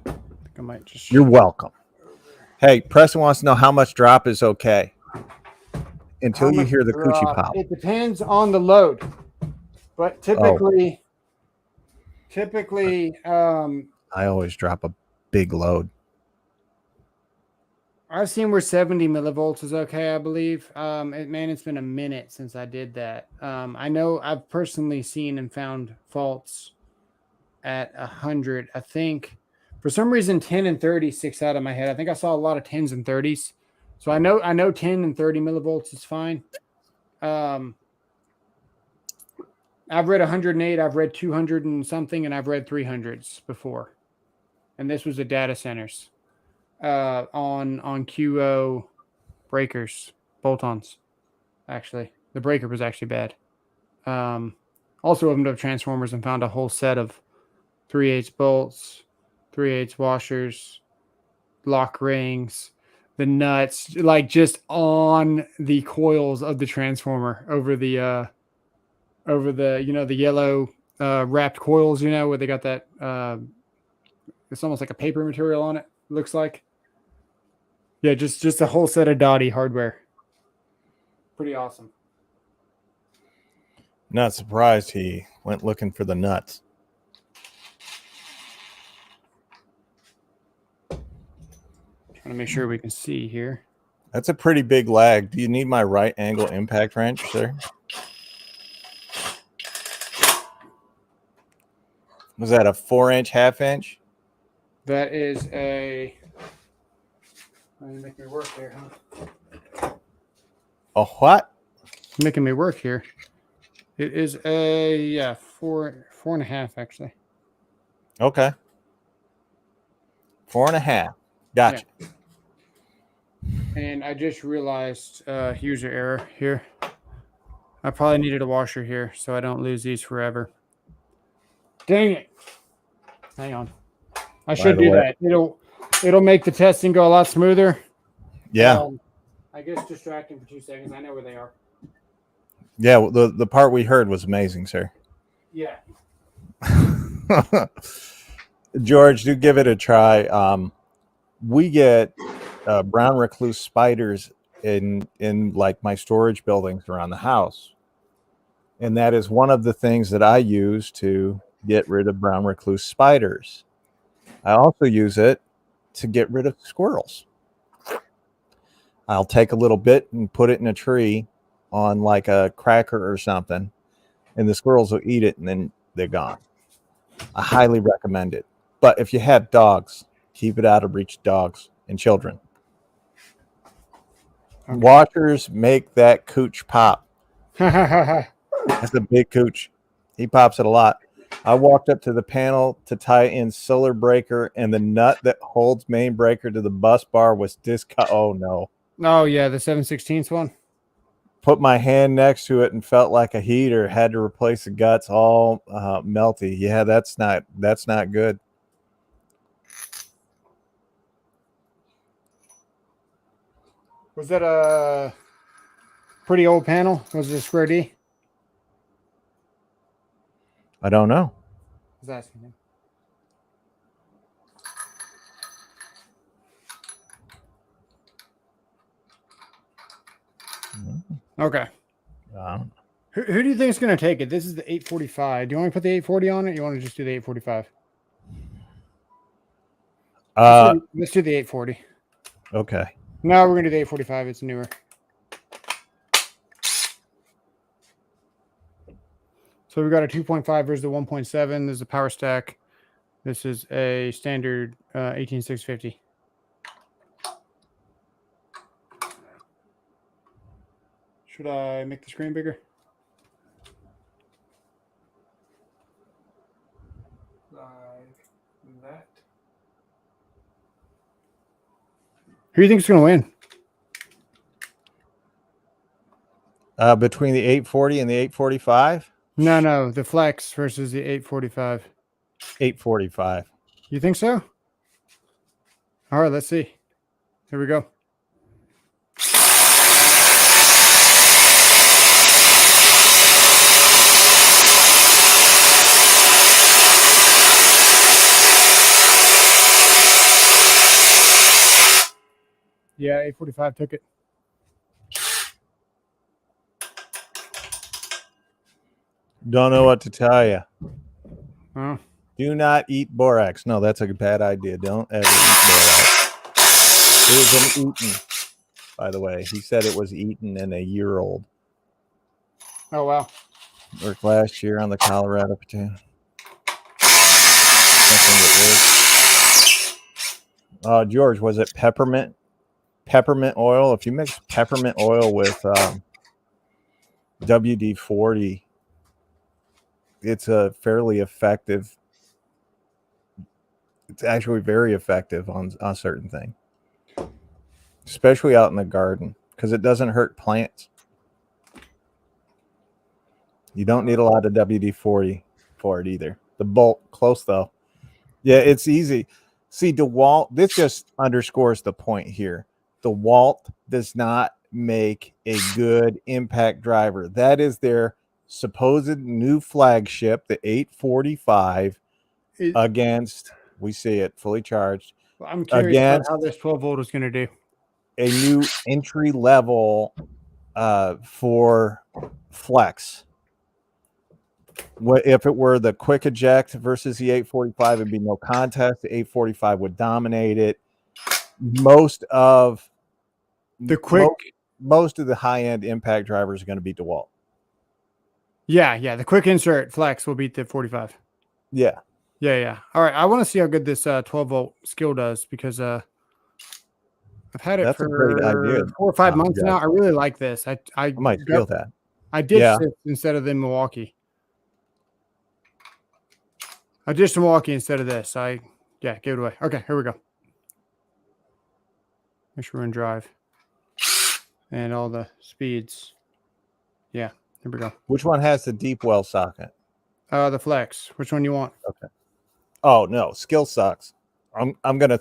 I think I might just. You're welcome. Hey, Preston wants to know how much drop is okay until you hear the coochie pop. It depends on the load, but typically, I always drop a big load. I've seen where 70 millivolts is okay, I believe. It's been a minute since I did that. I know I've personally seen and found faults at 100. I think for some reason 10 and 30 sticks out of my head. I think I saw a lot of 10s and 30s. So I know 10 and 30 millivolts is fine. I've read 108, I've read 200 and something, and I've read 300s before. And this was the data centers. On QO breakers, bolt-ons. Actually, the breaker was actually bad. Also opened up transformers and found a whole set of 3/8 bolts, 3/8 washers, lock rings, the nuts, like just on the coils of the transformer over the the yellow wrapped coils, where they got that it's almost like a paper material on it, looks like. Yeah, just a whole set of Dottie hardware. Pretty awesome. Not surprised he went looking for the nuts. Trying to make sure we can see here. That's a pretty big lag. Do you need my right angle impact wrench, sir? Was that a 4-inch, half-inch? That is a. Why you make me work here, huh? A what? It's making me work here. It is a 4.5 actually. Okay. 4.5. Gotcha. Yeah. And I just realized user error here. I probably needed a washer here so I don't lose these forever. Dang it. Hang on. I should do that. It'll make the testing go a lot smoother. Yeah. I guess distracting for 2 seconds. I know where they are. Yeah, the part we heard was amazing, sir. Yeah. George, do give it a try. We get brown recluse spiders in like my storage buildings around the house, and that is one of the things that I use to get rid of brown recluse spiders. I also use it to get rid of squirrels. I'll take a little bit and put it in a tree on like a cracker or something, and the squirrels will eat it and then they're gone. I highly recommend it. But if you have dogs, keep it out of reach of dogs and children. Okay. Washers make that cooch pop. That's a big cooch. He pops it a lot. I walked up to the panel to tie in solar breaker, and the nut that holds main breaker to the bus bar was discut. Oh no. Oh yeah, the 7/16 one. Put my hand next to it and felt like a heater. Had to replace the guts, all melty. Yeah, that's not good. Was that a pretty old panel? Was it a square D? I don't know. I was asking him. Okay. Who do you think is going to take it? This is the 845. Do you want to put the 840 on it? Or you want to just do the 845? Let's do the 840. Okay. No, we're going to do the 845. It's newer. So we've got a 2.5 versus the 1.7. There's a power stack. This is a standard 18650. Should I make the screen bigger? Like that. Who do you think is going to win? Between the 840 and the 845? No, the Flex versus the 845. 845. You think so? All right, let's see. Here we go. Yeah, 845 took it. Don't know what to tell you. Oh. Do not eat borax. No, that's a bad idea. Don't ever eat borax. It was eaten, by the way. He said it was eaten in a year-old. Oh, wow. Worked last year on the Colorado potato. George, was it peppermint oil? If you mix peppermint oil with WD-40, it's a fairly effective. It's actually very effective on certain things, especially out in the garden, because it doesn't hurt plants. You don't need a lot of WD-40 for it either. The bulk, close though. Yeah, it's easy. See, DeWalt, this just underscores the point here. DeWalt does not make a good impact driver. That is their supposed new flagship, the 845, against, we see it fully charged. Well, I'm curious about how this 12 volt is going to do. A new entry level for Flex. If it were the quick eject versus the 845, it'd be no contest. The 845 would dominate it. Most of The quick, most of the high end impact drivers are going to be DeWalt. yeah, the quick insert flex will beat the 45. Yeah. Yeah. All right, I want to see how good this 12-volt skill does because I've had it That's a great idea. 4 or 5 months now. I really like this. I might steal that. I ditched it instead of the Milwaukee. I ditched the Milwaukee instead of this. Gave it away. Okay, here we go. Make sure we're in drive. And all the speeds. Yeah, here we go. Which one has the deep well socket? The flex. Which one you want? Okay. Oh no, skill sucks. I'm gonna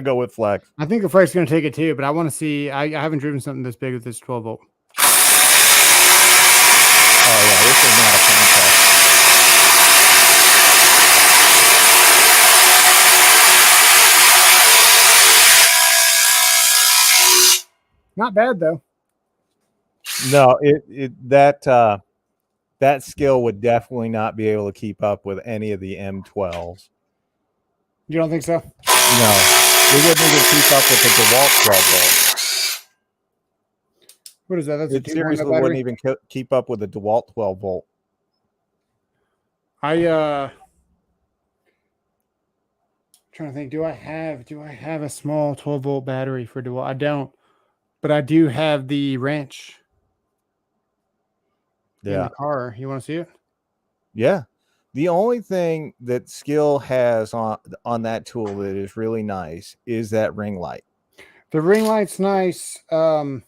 go with flex. I think the flex is gonna take it too, but I want to see. I haven't driven something this big with this 12-volt. Oh yeah, this is not a contest. Not bad though. No, that skill would definitely not be able to keep up with any of the M12s. You don't think so? No, we wouldn't even keep up with the DeWalt 12-volt. What is that? That's it seriously wouldn't even keep up with the DeWalt 12-volt. Trying to think. Do I have a small 12-volt battery for DeWalt? I don't, but I do have the wrench. In the car. You want to see it? Yeah. The only thing that Skill has on that tool that is really nice is that ring light. The ring light's nice. The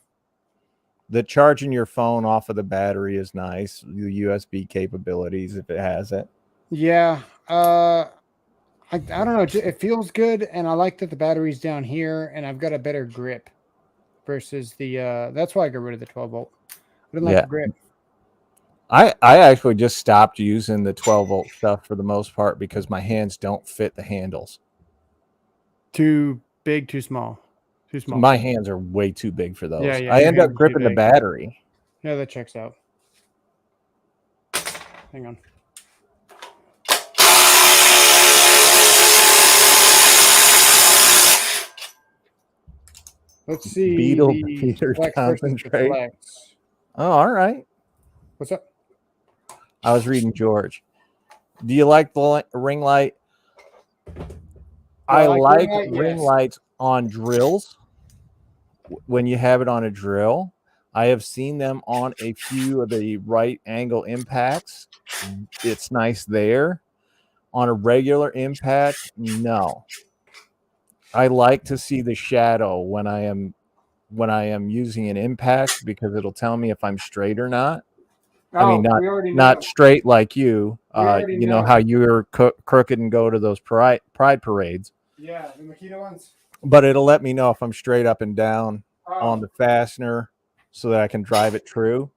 charging your phone off of the battery is nice. The USB capabilities, if it has it. Yeah. I don't know. It feels good, and I like that the battery's down here, and I've got a better grip versus the. That's why I got rid of the 12-volt. I didn't like the grip. I actually just stopped using the 12-volt stuff for the most part because my hands don't fit the handles. Too big, too small. Too small. My hands are way too big for those. Yeah, I end up gripping the battery. Yeah, that checks out. Hang on. Let's see. Beetle Peter concentrate. Oh, all right. What's up? I was reading George. Do you like the ring light? I like ring lights on drills. When you have it on a drill, I have seen them on a few of the right angle impacts. It's nice there. On a regular impact, no. I like to see the shadow when I am using an impact because it'll tell me if I'm straight or not. I mean, not straight like you. You know how you're crooked and go to those pride parades. Yeah, the Makita ones. But it'll let me know if I'm straight up and down on the fastener so that I can drive it true.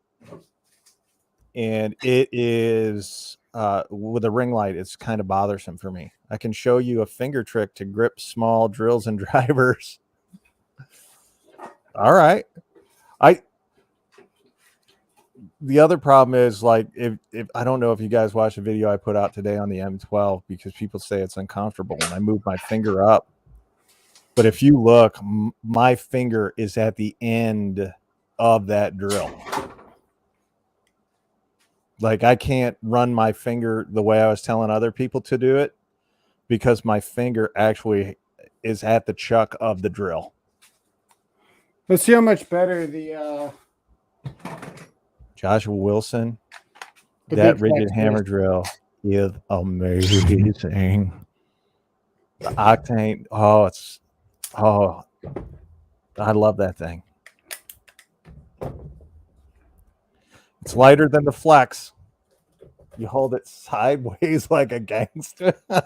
And it is, with a ring light, it's kind of bothersome for me. I can show you a finger trick to grip small drills and drivers. All right. The other problem is, like, if I don't know if you guys watched the video I put out today on the M12 because people say it's uncomfortable when I move my finger up. But if you look, my finger is at the end of that drill. Like, I can't run my finger the way I was telling other people to do it because my finger actually is at the chuck of the drill. Let's see how much better the Joshua Wilson, that rigid hammer drill is amazing. The octane, I love that thing. It's lighter than the Flex. You hold it sideways like a gangster. All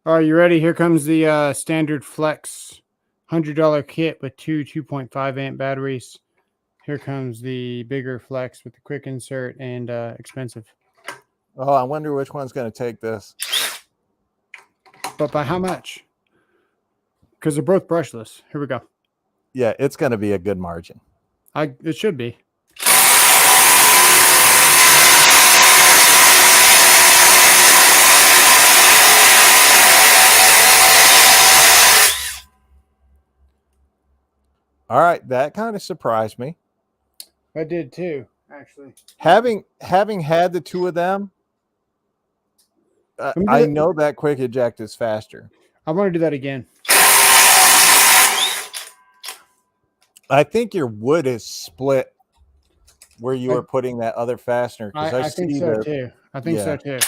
right, you ready? Here comes the standard Flex $100 kit with two 2.5 amp batteries. Here comes the bigger Flex with the quick insert and expensive. Oh, I wonder which one's going to take this. But by how much? Because they're both brushless. Here we go. Yeah, it's going to be a good margin. It should be. All right, that kind of surprised me. I did too, actually. Having had the two of them, I know that quick eject is faster. I want to do that again. I think your wood is split where you were putting that other fastener, because I think see so too. I think so too.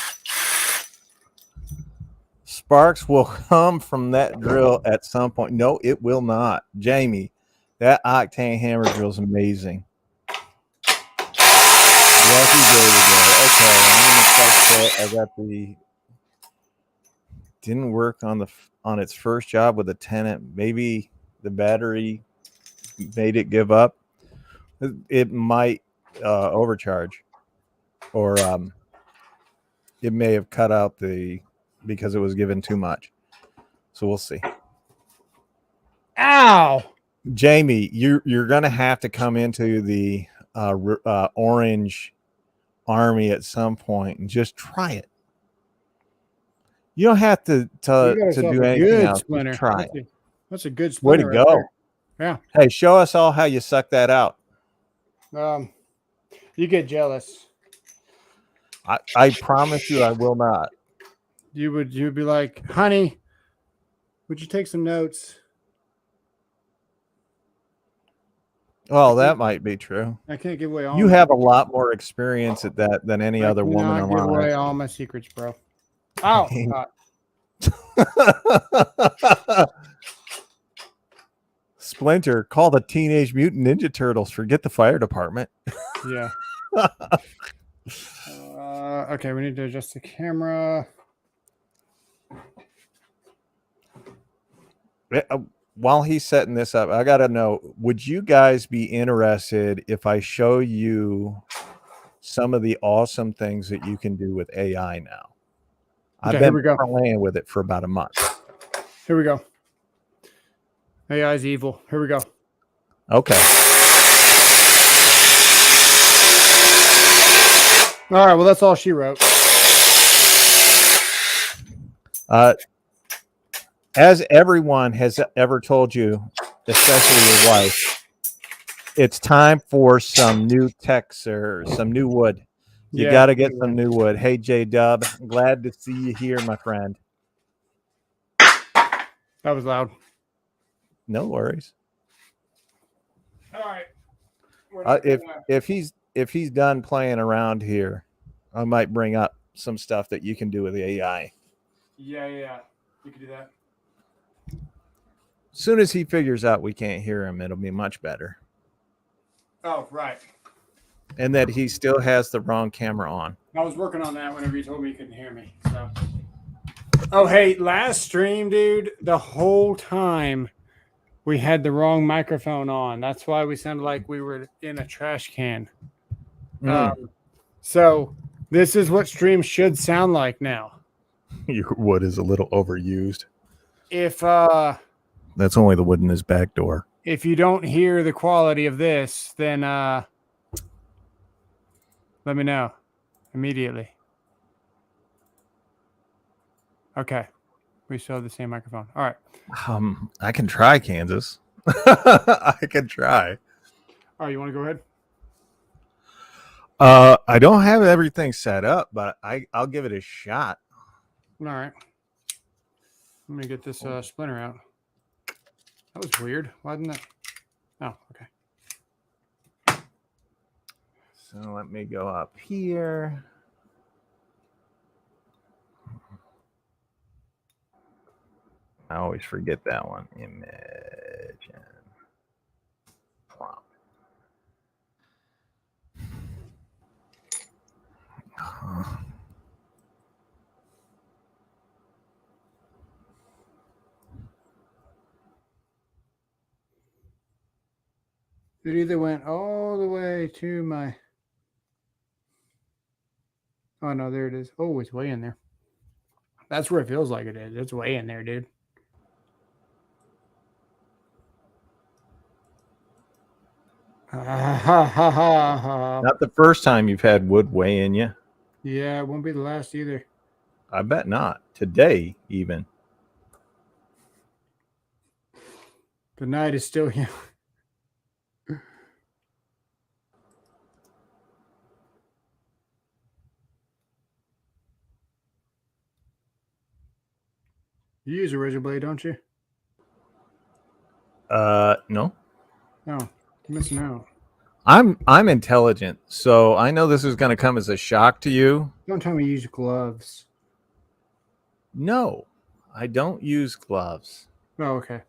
Sparks will come from that drill at some point. No, it will not. Jamie, that octane hammer drill is amazing. Lucky day. Okay, I'm gonna test it. I got the didn't work on its first job with a tenant. Maybe the battery made it give up. It might overcharge, or it may have cut out because it was given too much. So we'll see. Ow! Jamie, you're gonna have to come into the orange army at some point and just try it. You don't have to do anything else. Splinter. Just try it. That's a good Way to splinter. go! Right there. Yeah. Hey, show us all how you suck that out. You get jealous. I promise you, I will not. You'd be like, honey, would you take some notes? Well, that might be true. I can't give away all. You have a lot more experience at that than any other woman alive. I give away all my secrets, bro. Oh, Splinter, call the Teenage Mutant Ninja Turtles. Forget the fire department. Yeah. Okay, we need to adjust the camera. While he's setting this up, I gotta know, would you guys be interested if I show you some of the awesome things that you can do with AI now? Okay, I've been playing with it for about a month. Here we go. AI is evil. Here we go. Okay. All right, well, that's all she wrote. As everyone has ever told you, especially your wife, it's time for some new techs or some new wood. You got to get some new wood. Hey, J-Dub, glad to see you here, my friend. That was loud. No worries. All right. If he's done playing around here, I might bring up some stuff that you can do with the AI. Yeah. You can do that. As soon as he figures out we can't hear him, it'll be much better. Oh, right. And that he still has the wrong camera on. I was working on that whenever you told me you couldn't hear me. So. Oh, hey, last stream, dude, the whole time we had the wrong microphone on. That's why we sounded like we were in a trash can. So this is what streams should sound like now. Your wood is a little overused. If that's only the wood in his back door. If you don't hear the quality of this, then let me know immediately. Okay. We still have the same microphone. All right. I can try, Kansas. I can try. Oh, you want to go ahead? I don't have everything set up, but I'll give it a shot. All right. Let me get this splinter out. That was weird. Why didn't that? Oh, okay. So let me go up here. I always forget that one. Image and prompt. It either went all the way to my... Oh, no, there it is. Oh, it's way in there. That's where it feels like it is. It's way in there, dude. Not the first time you've had wood weigh in you. Yeah, it won't be the last either. I bet not. Today, even. The night is still young. You use a razor blade, don't you? No. No, you're missing out. I'm intelligent, so I know this is going to come as a shock to you. Don't tell me you use gloves. No, I don't use gloves. Oh, okay.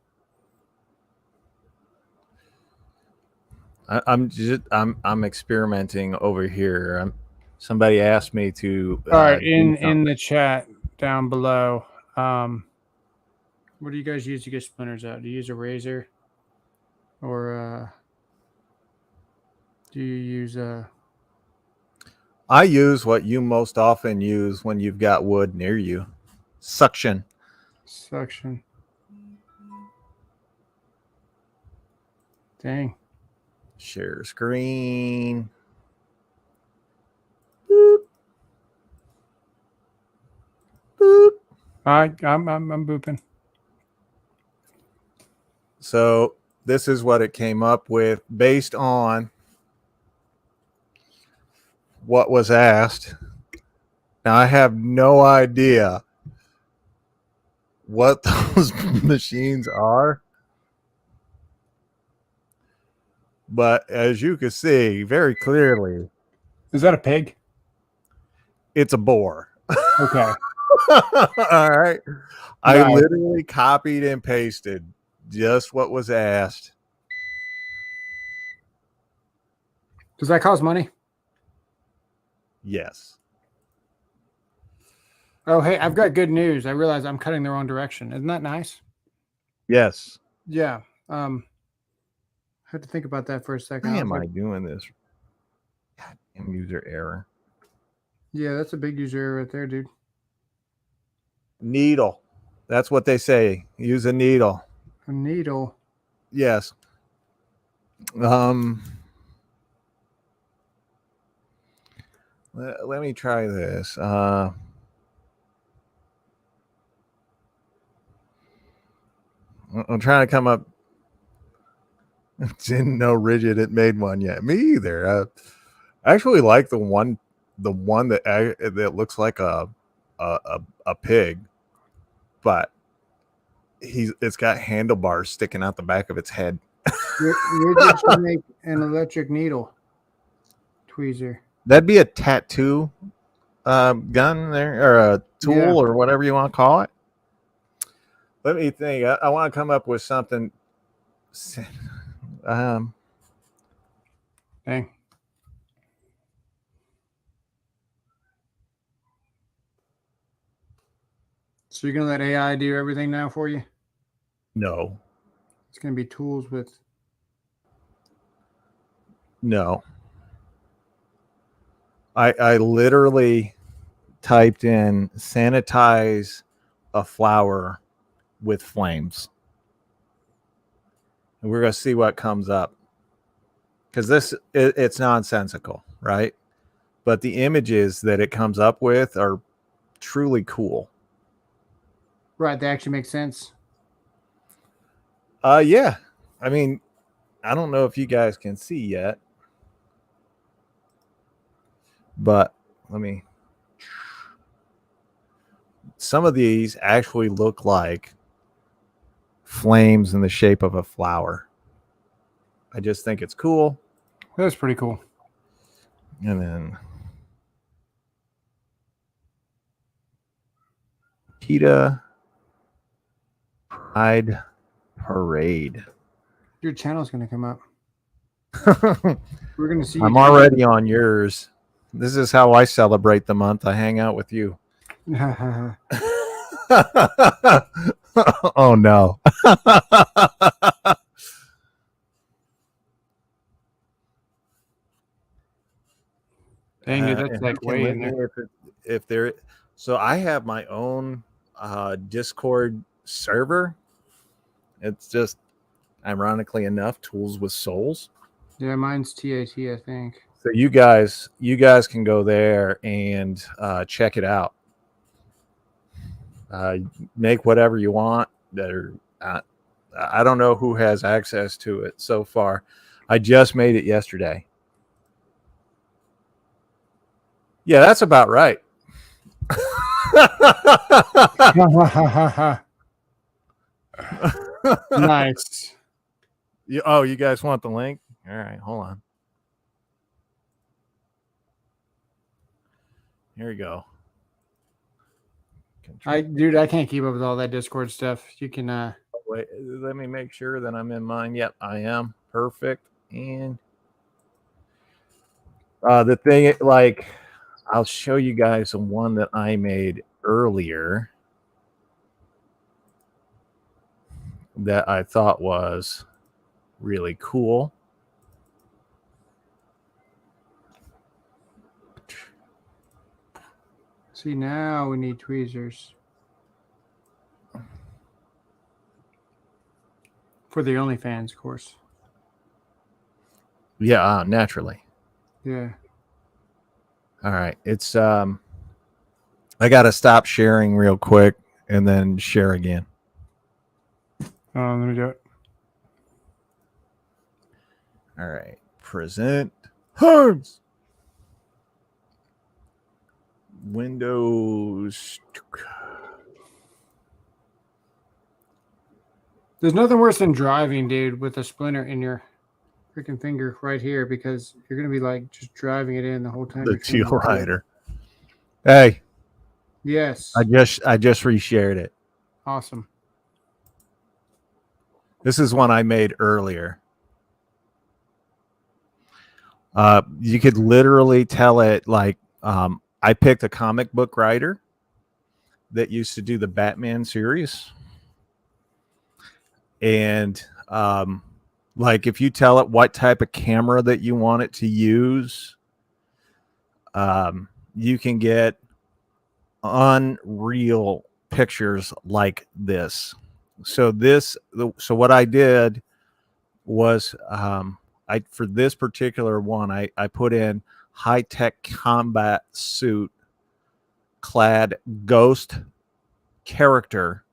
I'm experimenting over here. Somebody asked me to. All right, do in the chat down below, what do you guys use to get splinters out? Do you use a razor, or do you use a? I use what you most often use when you've got wood near you: suction. Suction. Dang. Share screen. Boop. Boop. I'm booping. So this is what it came up with based on what was asked. Now I have no idea what those machines are, but as you can see very clearly, Is that a pig? it's a boar. Okay. All right. I Nice. literally copied and pasted just what was asked. Does that cost money? Yes. Oh, hey, I've got good news. I realize I'm cutting the wrong direction. Isn't that nice? Yes. Yeah. I had to think about that for a second. Why am I doing this? Goddamn user error. Yeah, that's a big user error right there, dude. Needle. That's what they say. Use a needle. A needle. Yes. Let me try this. I'm trying to come up. Didn't know Rigid had made one yet. Me either. I actually like the one that looks like a pig, but it's got handlebars sticking out the back of its head. Rigid should make an electric needle tweezer. That'd be a tattoo gun there, or a tool, or whatever you want to call it. Let me think. I want to come up with something. Dang. So you're gonna let AI do everything now for you? No. It's gonna be tools with. No. I literally typed in sanitize a flower with flames. And we're going to see what comes up. Because it's nonsensical, right? But the images that it comes up with are truly cool. Right, they actually make sense. Yeah. I mean, I don't know if you guys can see yet. But let me. Some of these actually look like flames in the shape of a flower. I just think it's cool. That's pretty cool. And then PETA Pride Parade. Your channel's gonna come up. We're gonna see. I'm already on yours. This is how I celebrate the month. I hang out with you. Oh no. Dang, dude, that's like way in there. If there, so I have my own Discord server. It's just, ironically enough, Tools with Souls. Yeah, mine's TAT, I think. So you guys can go there and check it out. Make whatever you want. I don't know who has access to it so far. I just made it yesterday. Yeah, that's about right. Nice. You guys want the link? All right, hold on. Here we go. Dude, I can't keep up with all that Discord stuff. You can Wait, let me make sure that I'm in mine. Yep, I am. Perfect. And the thing, like, I'll show you guys the one that I made earlier that I thought was really cool. see now we need tweezers. For the OnlyFans, of course. Yeah, naturally. Yeah. All right. It's I gotta stop sharing real quick and then share again. Let me do it. All right. Present Harms. Windows. There's nothing worse than driving, dude, with a splinter in your freaking finger right here, because you're gonna be like just driving it in the whole time. The you're trying to teal do it. rider. Hey, Yes. I just reshared it. Awesome. This is one I made earlier. You could literally tell it like I picked a comic book writer that used to do the Batman series. And like if you tell it what type of camera that you want it to use, you can get unreal pictures like this. So what I did was for this particular one, I put in high-tech combat suit clad ghost character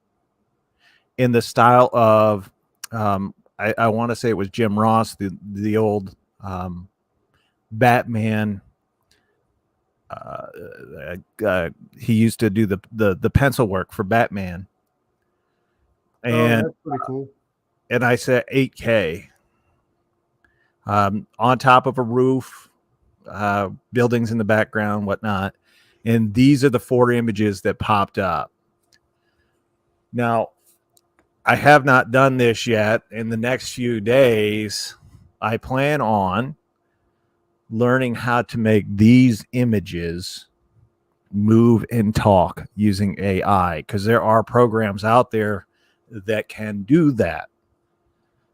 in the style of I want to say it was Jim Ross, the old Batman. He used to do the pencil work for Batman, and that's pretty cool. And I said 8K on top of a roof, buildings in the background, whatnot. And these are the 4 images that popped up. Now, I have not done this yet. In the next few days, I plan on learning how to make these images move and talk using AI, because there are programs out there that can do that.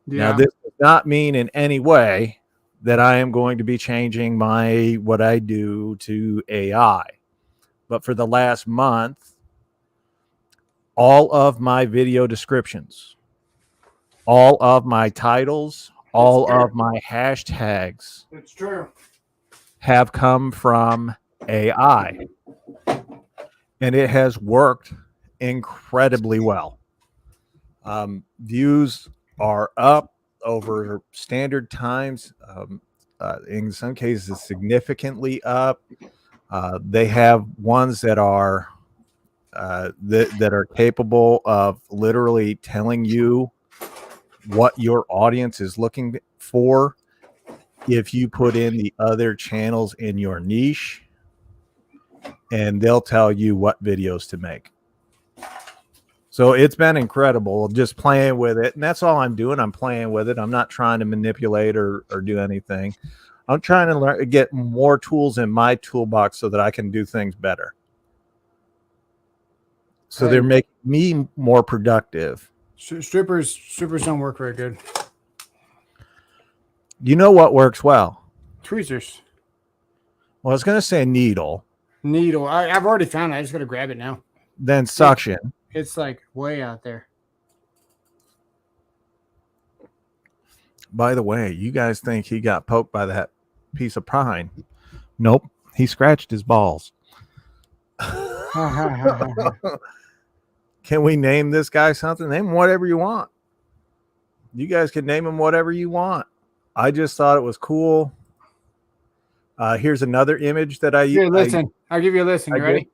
Yeah. Now, this does not mean in any way that I am going to be changing what I do to AI. But for the last month, all of my video descriptions, all of my titles, all of my hashtags It's true. have come from AI. And it has worked incredibly well. Views are up over standard times. In some cases, significantly up. They have ones that are that are capable of literally telling you what your audience is looking for if you put in the other channels in your niche, and they'll tell you what videos to make. So it's been incredible just playing with it. And that's all I'm doing. I'm playing with it. I'm not trying to manipulate or do anything. I'm trying to get more tools in my toolbox so that I can do things better. So they're making me more productive. Strippers don't work very good. You know what works well? Tweezers. Well, I was going to say needle. Needle. I've already found it. I just got to grab it now. Then suction. It's like way out there. By the way, you guys think he got poked by that piece of pine? Nope. He scratched his balls. Can we name this guy something? Name him whatever you want. You guys can name him whatever you want. I just thought it was cool. Here's another image that Here, listen. I'll give you a listen. You ready?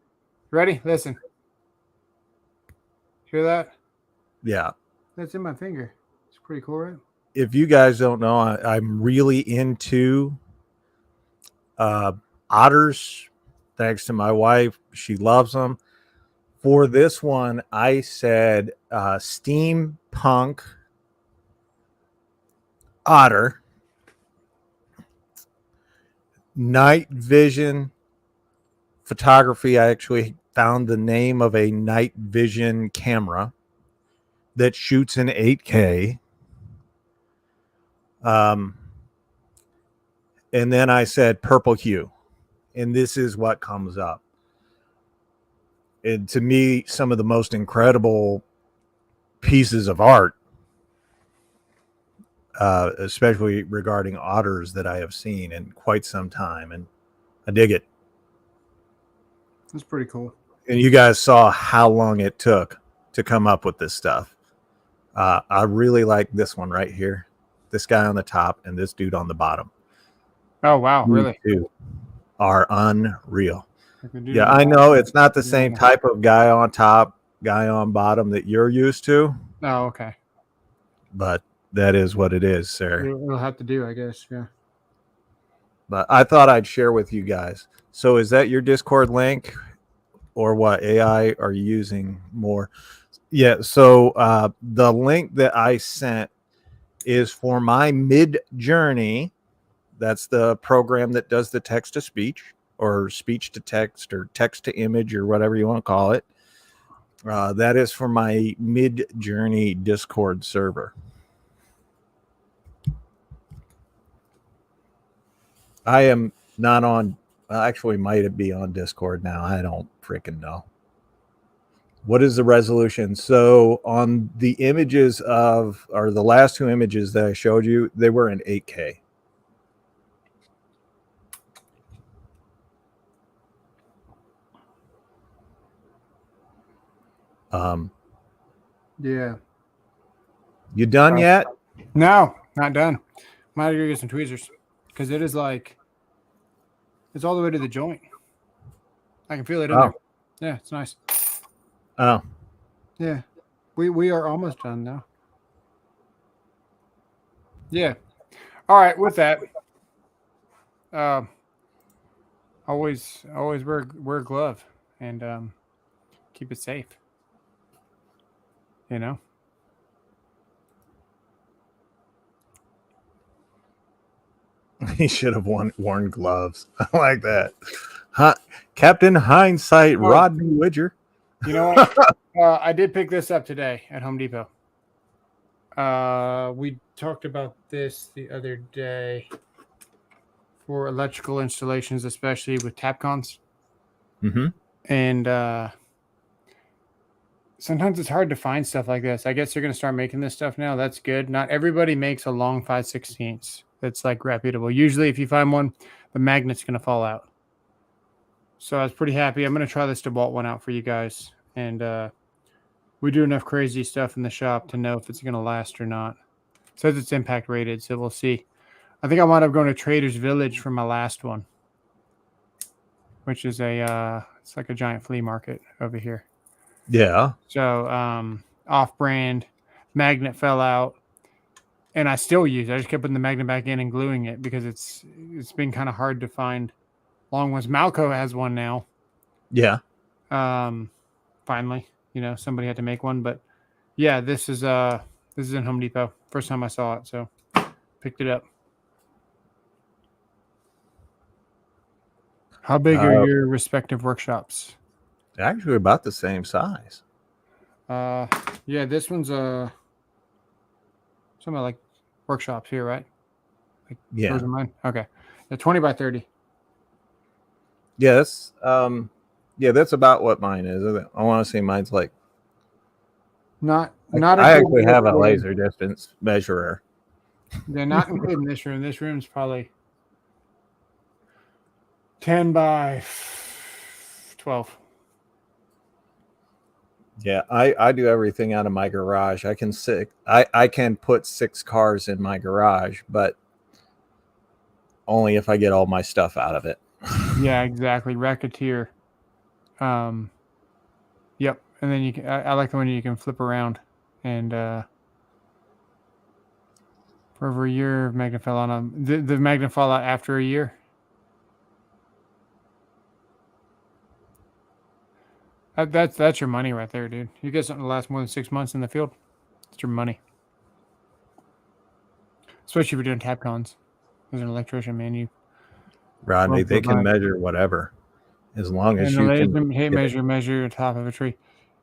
Ready? Listen. Hear that? Yeah. That's in my finger. It's pretty cool, right? If you guys don't know, I'm really into otters. Thanks to my wife. She loves them. For this one, I said steampunk otter, night vision photography. I actually found the name of a night vision camera that shoots in 8K. And then I said purple hue, and this is what comes up. And to me, some of the most incredible pieces of art, especially regarding otters, that I have seen in quite some time, and I dig it. That's pretty cool. And you guys saw how long it took to come up with this stuff. I really like this one right here. This guy on the top and this dude on the bottom. Oh, wow. Really? These two are unreal. Yeah, I know it's not the same type of guy on top, guy on bottom that you're used to. Oh, okay. But that is what it is, sir. It'll have to do, I guess. Yeah. But I thought I'd share with you guys. So is that your Discord link, or what AI are you using more? Yeah, so the link that I sent is for my Mid-Journey. That's the program that does the text to speech, or speech to text, or text to image, or whatever you want to call it. That is for my Mid-Journey Discord server. I am not on, actually might be on Discord now. I don't freaking know. What is the resolution? So on the images of, or the last two images that I showed you, they were in 8K. Yeah. You done yet? No, not done. Might go get some tweezers, because it is like, it's all the way to the joint. I can feel it in there. Yeah, it's nice. Oh. Yeah. We are almost done now. Yeah. All right, with that. Always wear a glove and keep it safe. You know? He should have worn gloves. I like that. Captain Hindsight, Rodney Widger. You know what? I did pick this up today at Home Depot. We talked about this the other day for electrical installations, especially with Tapcons. Mm-hmm. And sometimes it's hard to find stuff like this. I guess they're going to start making this stuff now. That's good. Not everybody makes a long 5/16 that's like reputable. Usually if you find one, the magnet's going to fall out. So I was pretty happy. I'm going to try this DeWalt one out for you guys. And we do enough crazy stuff in the shop to know if it's going to last or not. It says it's impact rated, so we'll see. I think I wound up going to Trader's Village for my last one, which is it's like a giant flea market over here. Yeah. So off-brand, magnet fell out, and I still use it. I just kept putting the magnet back in and gluing it because it's been kind of hard to find long ones. Malco has one now. Yeah. Finally, somebody had to make one, but yeah, this is in Home Depot. First time I saw it, so picked it up. How big are your respective workshops? Actually about the same size. Yeah, this one's something like workshops here, right? Like, yeah. Those are mine. Okay. The 20 by 30. Yes. That's about what mine is. I want to say mine's like. Not. I actually have a laser distance measurer. They're not including this room. This room's probably 10 by 12. Yeah, I do everything out of my garage. I can put 6 cars in my garage, but only if I get all my stuff out of it. Yeah, exactly. Racketeer. Yep. And then you can, I like the one you can flip around and for over a year, magnet fell on them. The magnet fall out after a year. That's your money right there, dude. You get something to last more than 6 months in the field. It's your money. Especially if you're doing tap cons. As an electrician, man, you Rodney, won't they can provide. measure whatever as long as And the you can laser hit get it. measure the top of a tree.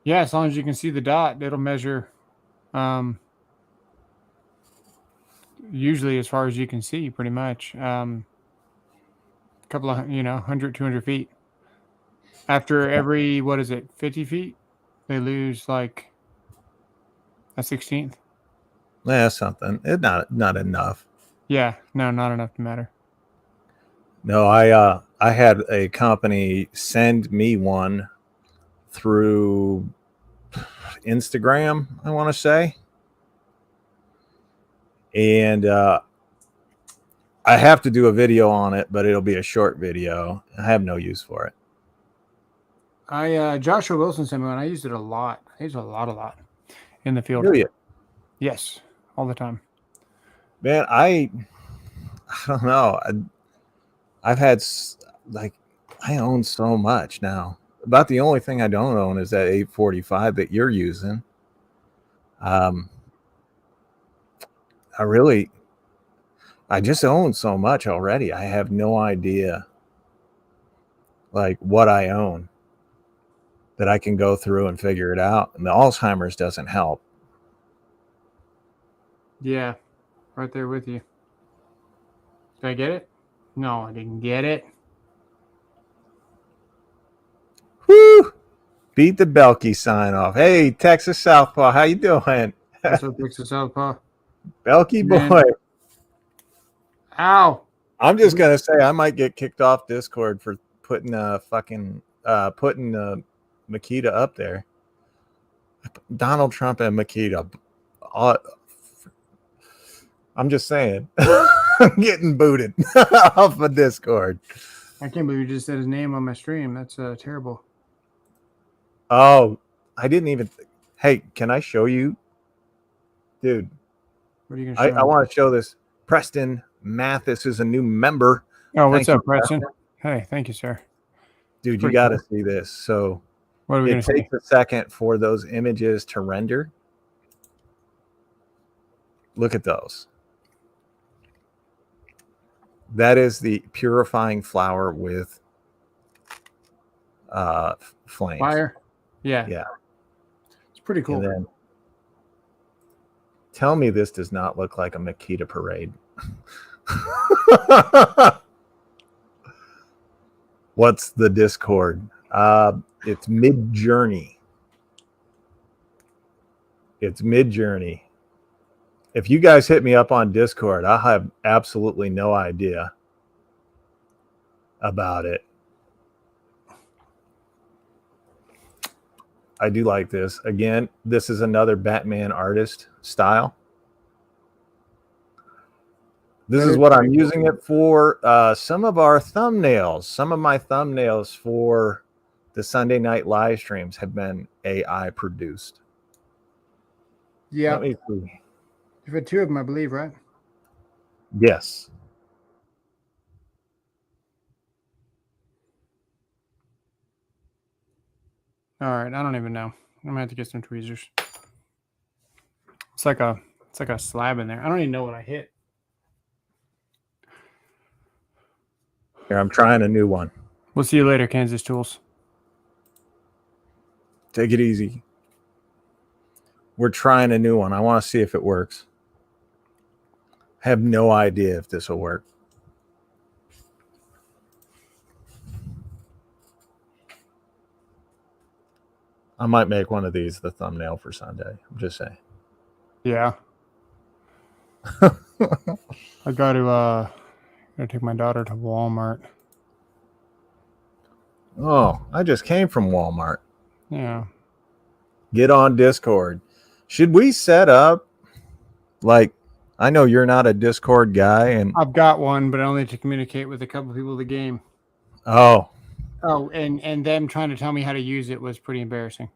Yeah, as long as you can see the dot, it'll measure. Usually as far as you can see, pretty much. A couple of 100, 200 feet. After every, what is it, 50 feet, they lose like a 16th. Yeah, something. It's not enough. Yeah, no, not enough to matter. No, I had a company send me one through Instagram, I want to say. And I have to do a video on it, but it'll be a short video. I have no use for it. Joshua Wilson sent me one. I used it a lot. I used it a lot in the field. Do you? Yes, all the time. Man, I don't know. I've had I own so much now. About the only thing I don't own is that 845 that you're using. I just own so much already. I have no idea like what I own that I can go through and figure it out. And the Alzheimer's doesn't help. Yeah, right there with you. Did I get it? No, I didn't get it. Woo! Beat the Belky sign off. Hey, Texas Southpaw, how you doing? That's what picks us Southpaw. Belky Man. boy. Ow! I'm just gonna say I might get kicked off Discord for putting Makita up there. Donald Trump and Makita. I'm just saying. I'm getting booted off of Discord. I can't believe you just said his name on my stream. That's terrible. Oh, I didn't even. Hey, can I show you, dude? What are you gonna show? I want to show this. Preston Mathis is a new member. Oh, what's Thank up, Preston? Hey, thank you, sir. Dude, you got to see this. So what are we it gonna see? takes a second for those images to render. Look at those. That is the purifying flower with flames. Fire. Yeah. Yeah. It's pretty cool. And then tell me this does not look like a Makita parade. What's the Discord? It's Mid-Journey. It's Mid-Journey. If you guys hit me up on Discord, I have absolutely no idea about it. I do like this. Again, this is another Batman artist style. This is what I'm using it for. Some of our thumbnails, some of my thumbnails for the Sunday night live streams have been AI produced. Yeah. Let me see. You've had 2 of them, I believe, right? Yes. All right. I don't even know. I'm gonna have to get some tweezers. It's like a slab in there. I don't even know what I hit. Here, I'm trying a new one. We'll see you later, Kansas Tools. Take it easy. We're trying a new one. I want to see if it works. I have no idea if this will work. I might make one of these the thumbnail for Sunday. I'm just saying. Yeah. I gotta take my daughter to Walmart. Oh, I just came from Walmart. Yeah. Get on Discord. Should we set up, like, I know you're not a Discord guy, and I've got one, but only to communicate with a couple people of the game. oh, Oh, and them trying to tell me how to use it was pretty embarrassing.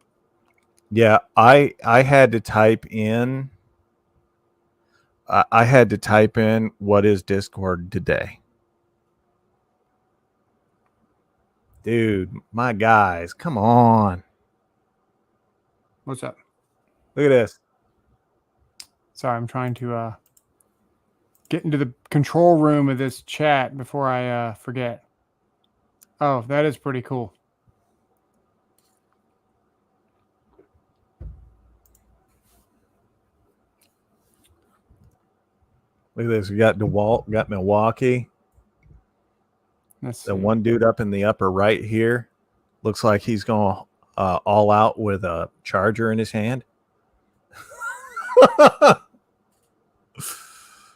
yeah, I had to type in. I had to type in what is Discord today. Dude, my guys, come on. What's up? Look at this. Sorry, I'm trying to get into the control room of this chat before I forget. Oh, that is pretty cool. Look at this. We got DeWalt, got Milwaukee. The one dude up in the upper right here looks like he's going all out with a charger in his hand.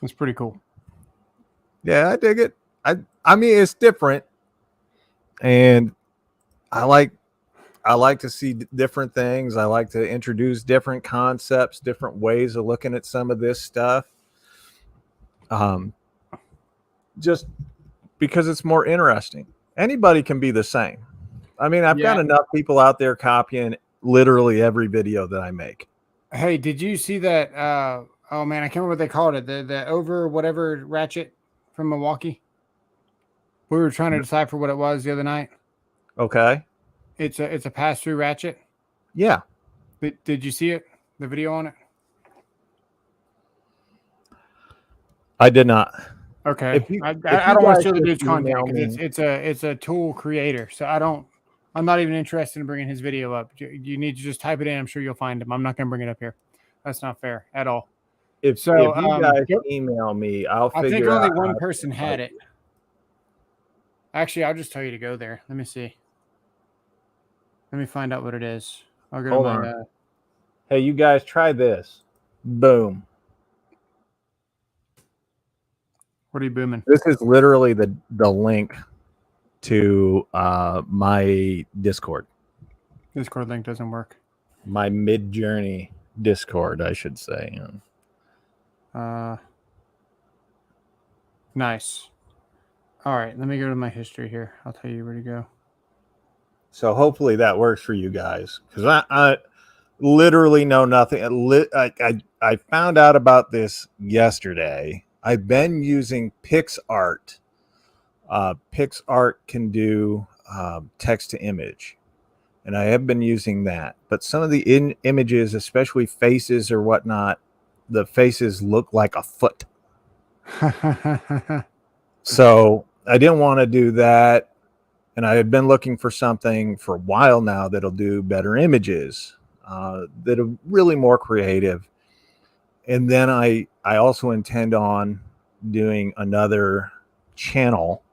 It's pretty cool. Yeah, I dig it. I mean, it's different, and I like to see different things. I like to introduce different concepts, different ways of looking at some of this stuff. Just because it's more interesting. Anybody can be the same. I mean, I've got enough people out there copying literally every video that I make. Hey, did you see that? Oh man, I can't remember what they called it. The over whatever ratchet from Milwaukee. We were trying to decipher what it was the other night. Okay. It's a pass through ratchet. Yeah. Did you see it? The video on it? I did not. Okay. I don't want to steal the dude's content because it's a tool creator. So I'm not even interested in bringing his video up. You need to just type it in. I'm sure you'll find him. I'm not going to bring it up here. That's not fair at all. If you guys email me, I'll figure out. I think only one person had it. Actually, I'll just tell you to go there. Let me see. Let me find out what it is. I'll go Hold to my. on. Hey, you guys, try this. Boom. What are you booming? This is literally the link to my Discord. Discord link doesn't work. My Mid-Journey Discord, I should say. Nice. All right, let me go to my history here. I'll tell you where to go. So hopefully that works for you guys, because I literally know nothing. I found out about this yesterday. I've been using PixArt. PixArt can do text to image, and I have been using that. But some of the images, especially faces or whatnot, the faces look like a foot. So I didn't want to do that. And I had been looking for something for a while now that'll do better images, that are really more creative. And then I also intend on doing another channel,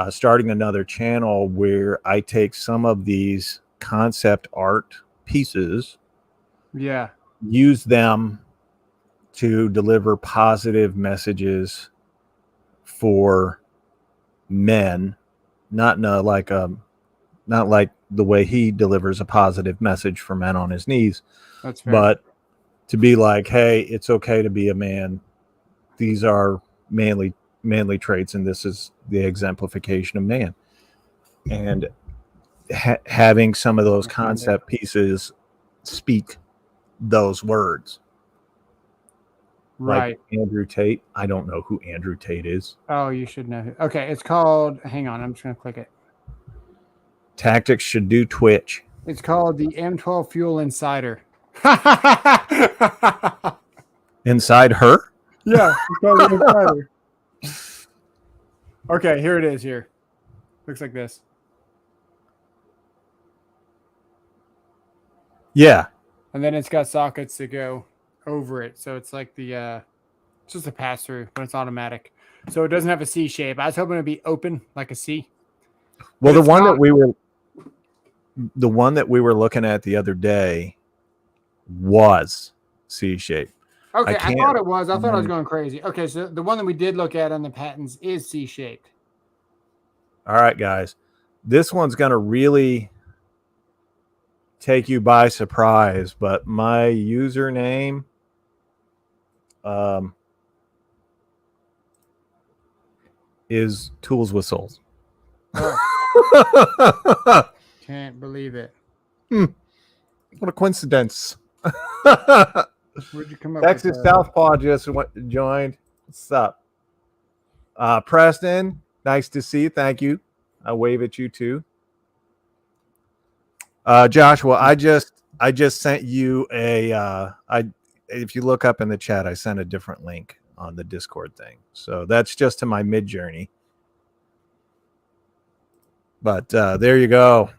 starting another channel where I take some of these concept art pieces, use them to deliver positive messages for men. Not like the way he delivers a positive message for men on his knees. That's fair. But to be like, hey, it's okay to be a man. These are manly traits, and this is the exemplification of man. And having some of those concept pieces speak those words. Right. Like Andrew Tate. I don't know who Andrew Tate is. Oh, you should know. Okay, it's called, hang on, I'm just going to click it. Tactics should do Twitch. It's called the M12 Fuel Insider. Inside her? Yeah, it's called the Insider. Okay, here it is here. Looks like this. Yeah. And then it's got sockets to go over it. So it's like it's just a pass through, but it's automatic. So it doesn't have a C shape. I was hoping it'd be open like a C. Well, the one that we were looking at the other day was C shape. Okay, I thought it was. I thought I was Mm. going crazy. Okay, so the one that we did look at on the patents is C-shaped. All right, guys. This one's going to really take you by surprise, but my username is Tools with Souls. Oh. Can't believe it. What a coincidence. Where'd you come up Texas with that? Southpaw just joined. What's up? Preston, nice to see you. Thank you. I wave at you too. Joshua, I just sent you if you look up in the chat, I sent a different link on the Discord thing. So that's just to my Mid Journey. But there you go.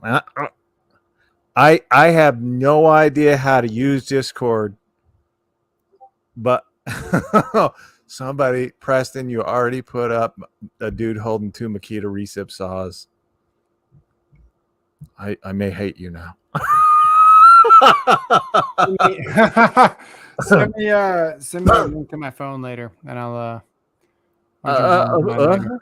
I have no idea how to use Discord, but somebody, Preston, you already put up a dude holding 2 Makita recip saws. I may hate you now. send me a link to my phone later, and I'll jump on later.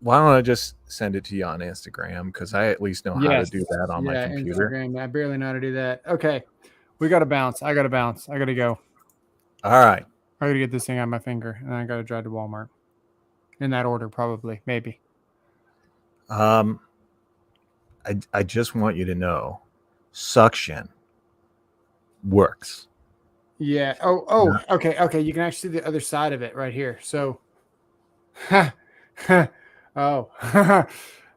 Why don't I just send it to you on Instagram? Because I at least know how to do that on my computer. Instagram. I barely know how to do that. Okay, we got to bounce. I got to bounce. I got to go. All right. I got to get this thing on my finger, and I got to drive to Walmart. In that order, probably, maybe. I just want you to know, suction works. Yeah. Oh. Okay. You can actually see the other side of it right here. So, oh,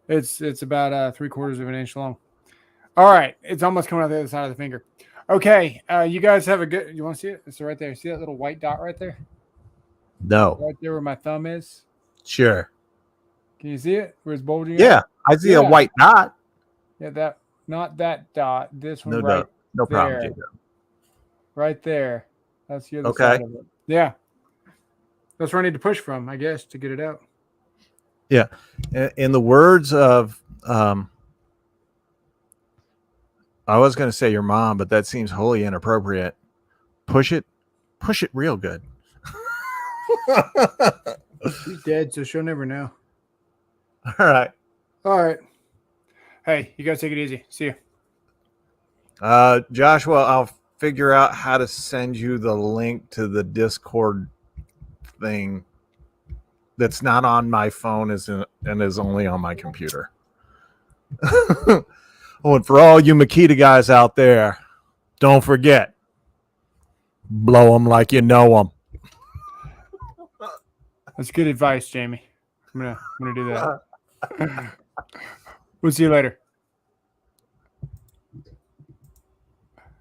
it's about 3/4 of an inch long. All right, it's almost coming out the other side of the finger. Okay, you guys have a good. You want to see it? It's right there. See that little white dot right there? No. Right there where my thumb is. Sure. Can you see it? Where it's bulging? Yeah, I see a white dot. Yeah, not that dot. This one No there. problem, Jacob. Right there. That's the other side of it. Yeah. That's where I need to push from, I guess, to get it out. Yeah. In the words of I was going to say your mom, but that seems wholly inappropriate. Push it real good. She's dead, so she'll never know. All right. Hey, you guys take it easy. See you. Joshua, I'll figure out how to send you the link to the Discord thing that's not on my phone and is only on my computer. Oh, and for all you Makita guys out there, don't forget, blow them like you know them. That's good advice, Jamie. I'm gonna do that. We'll see you later.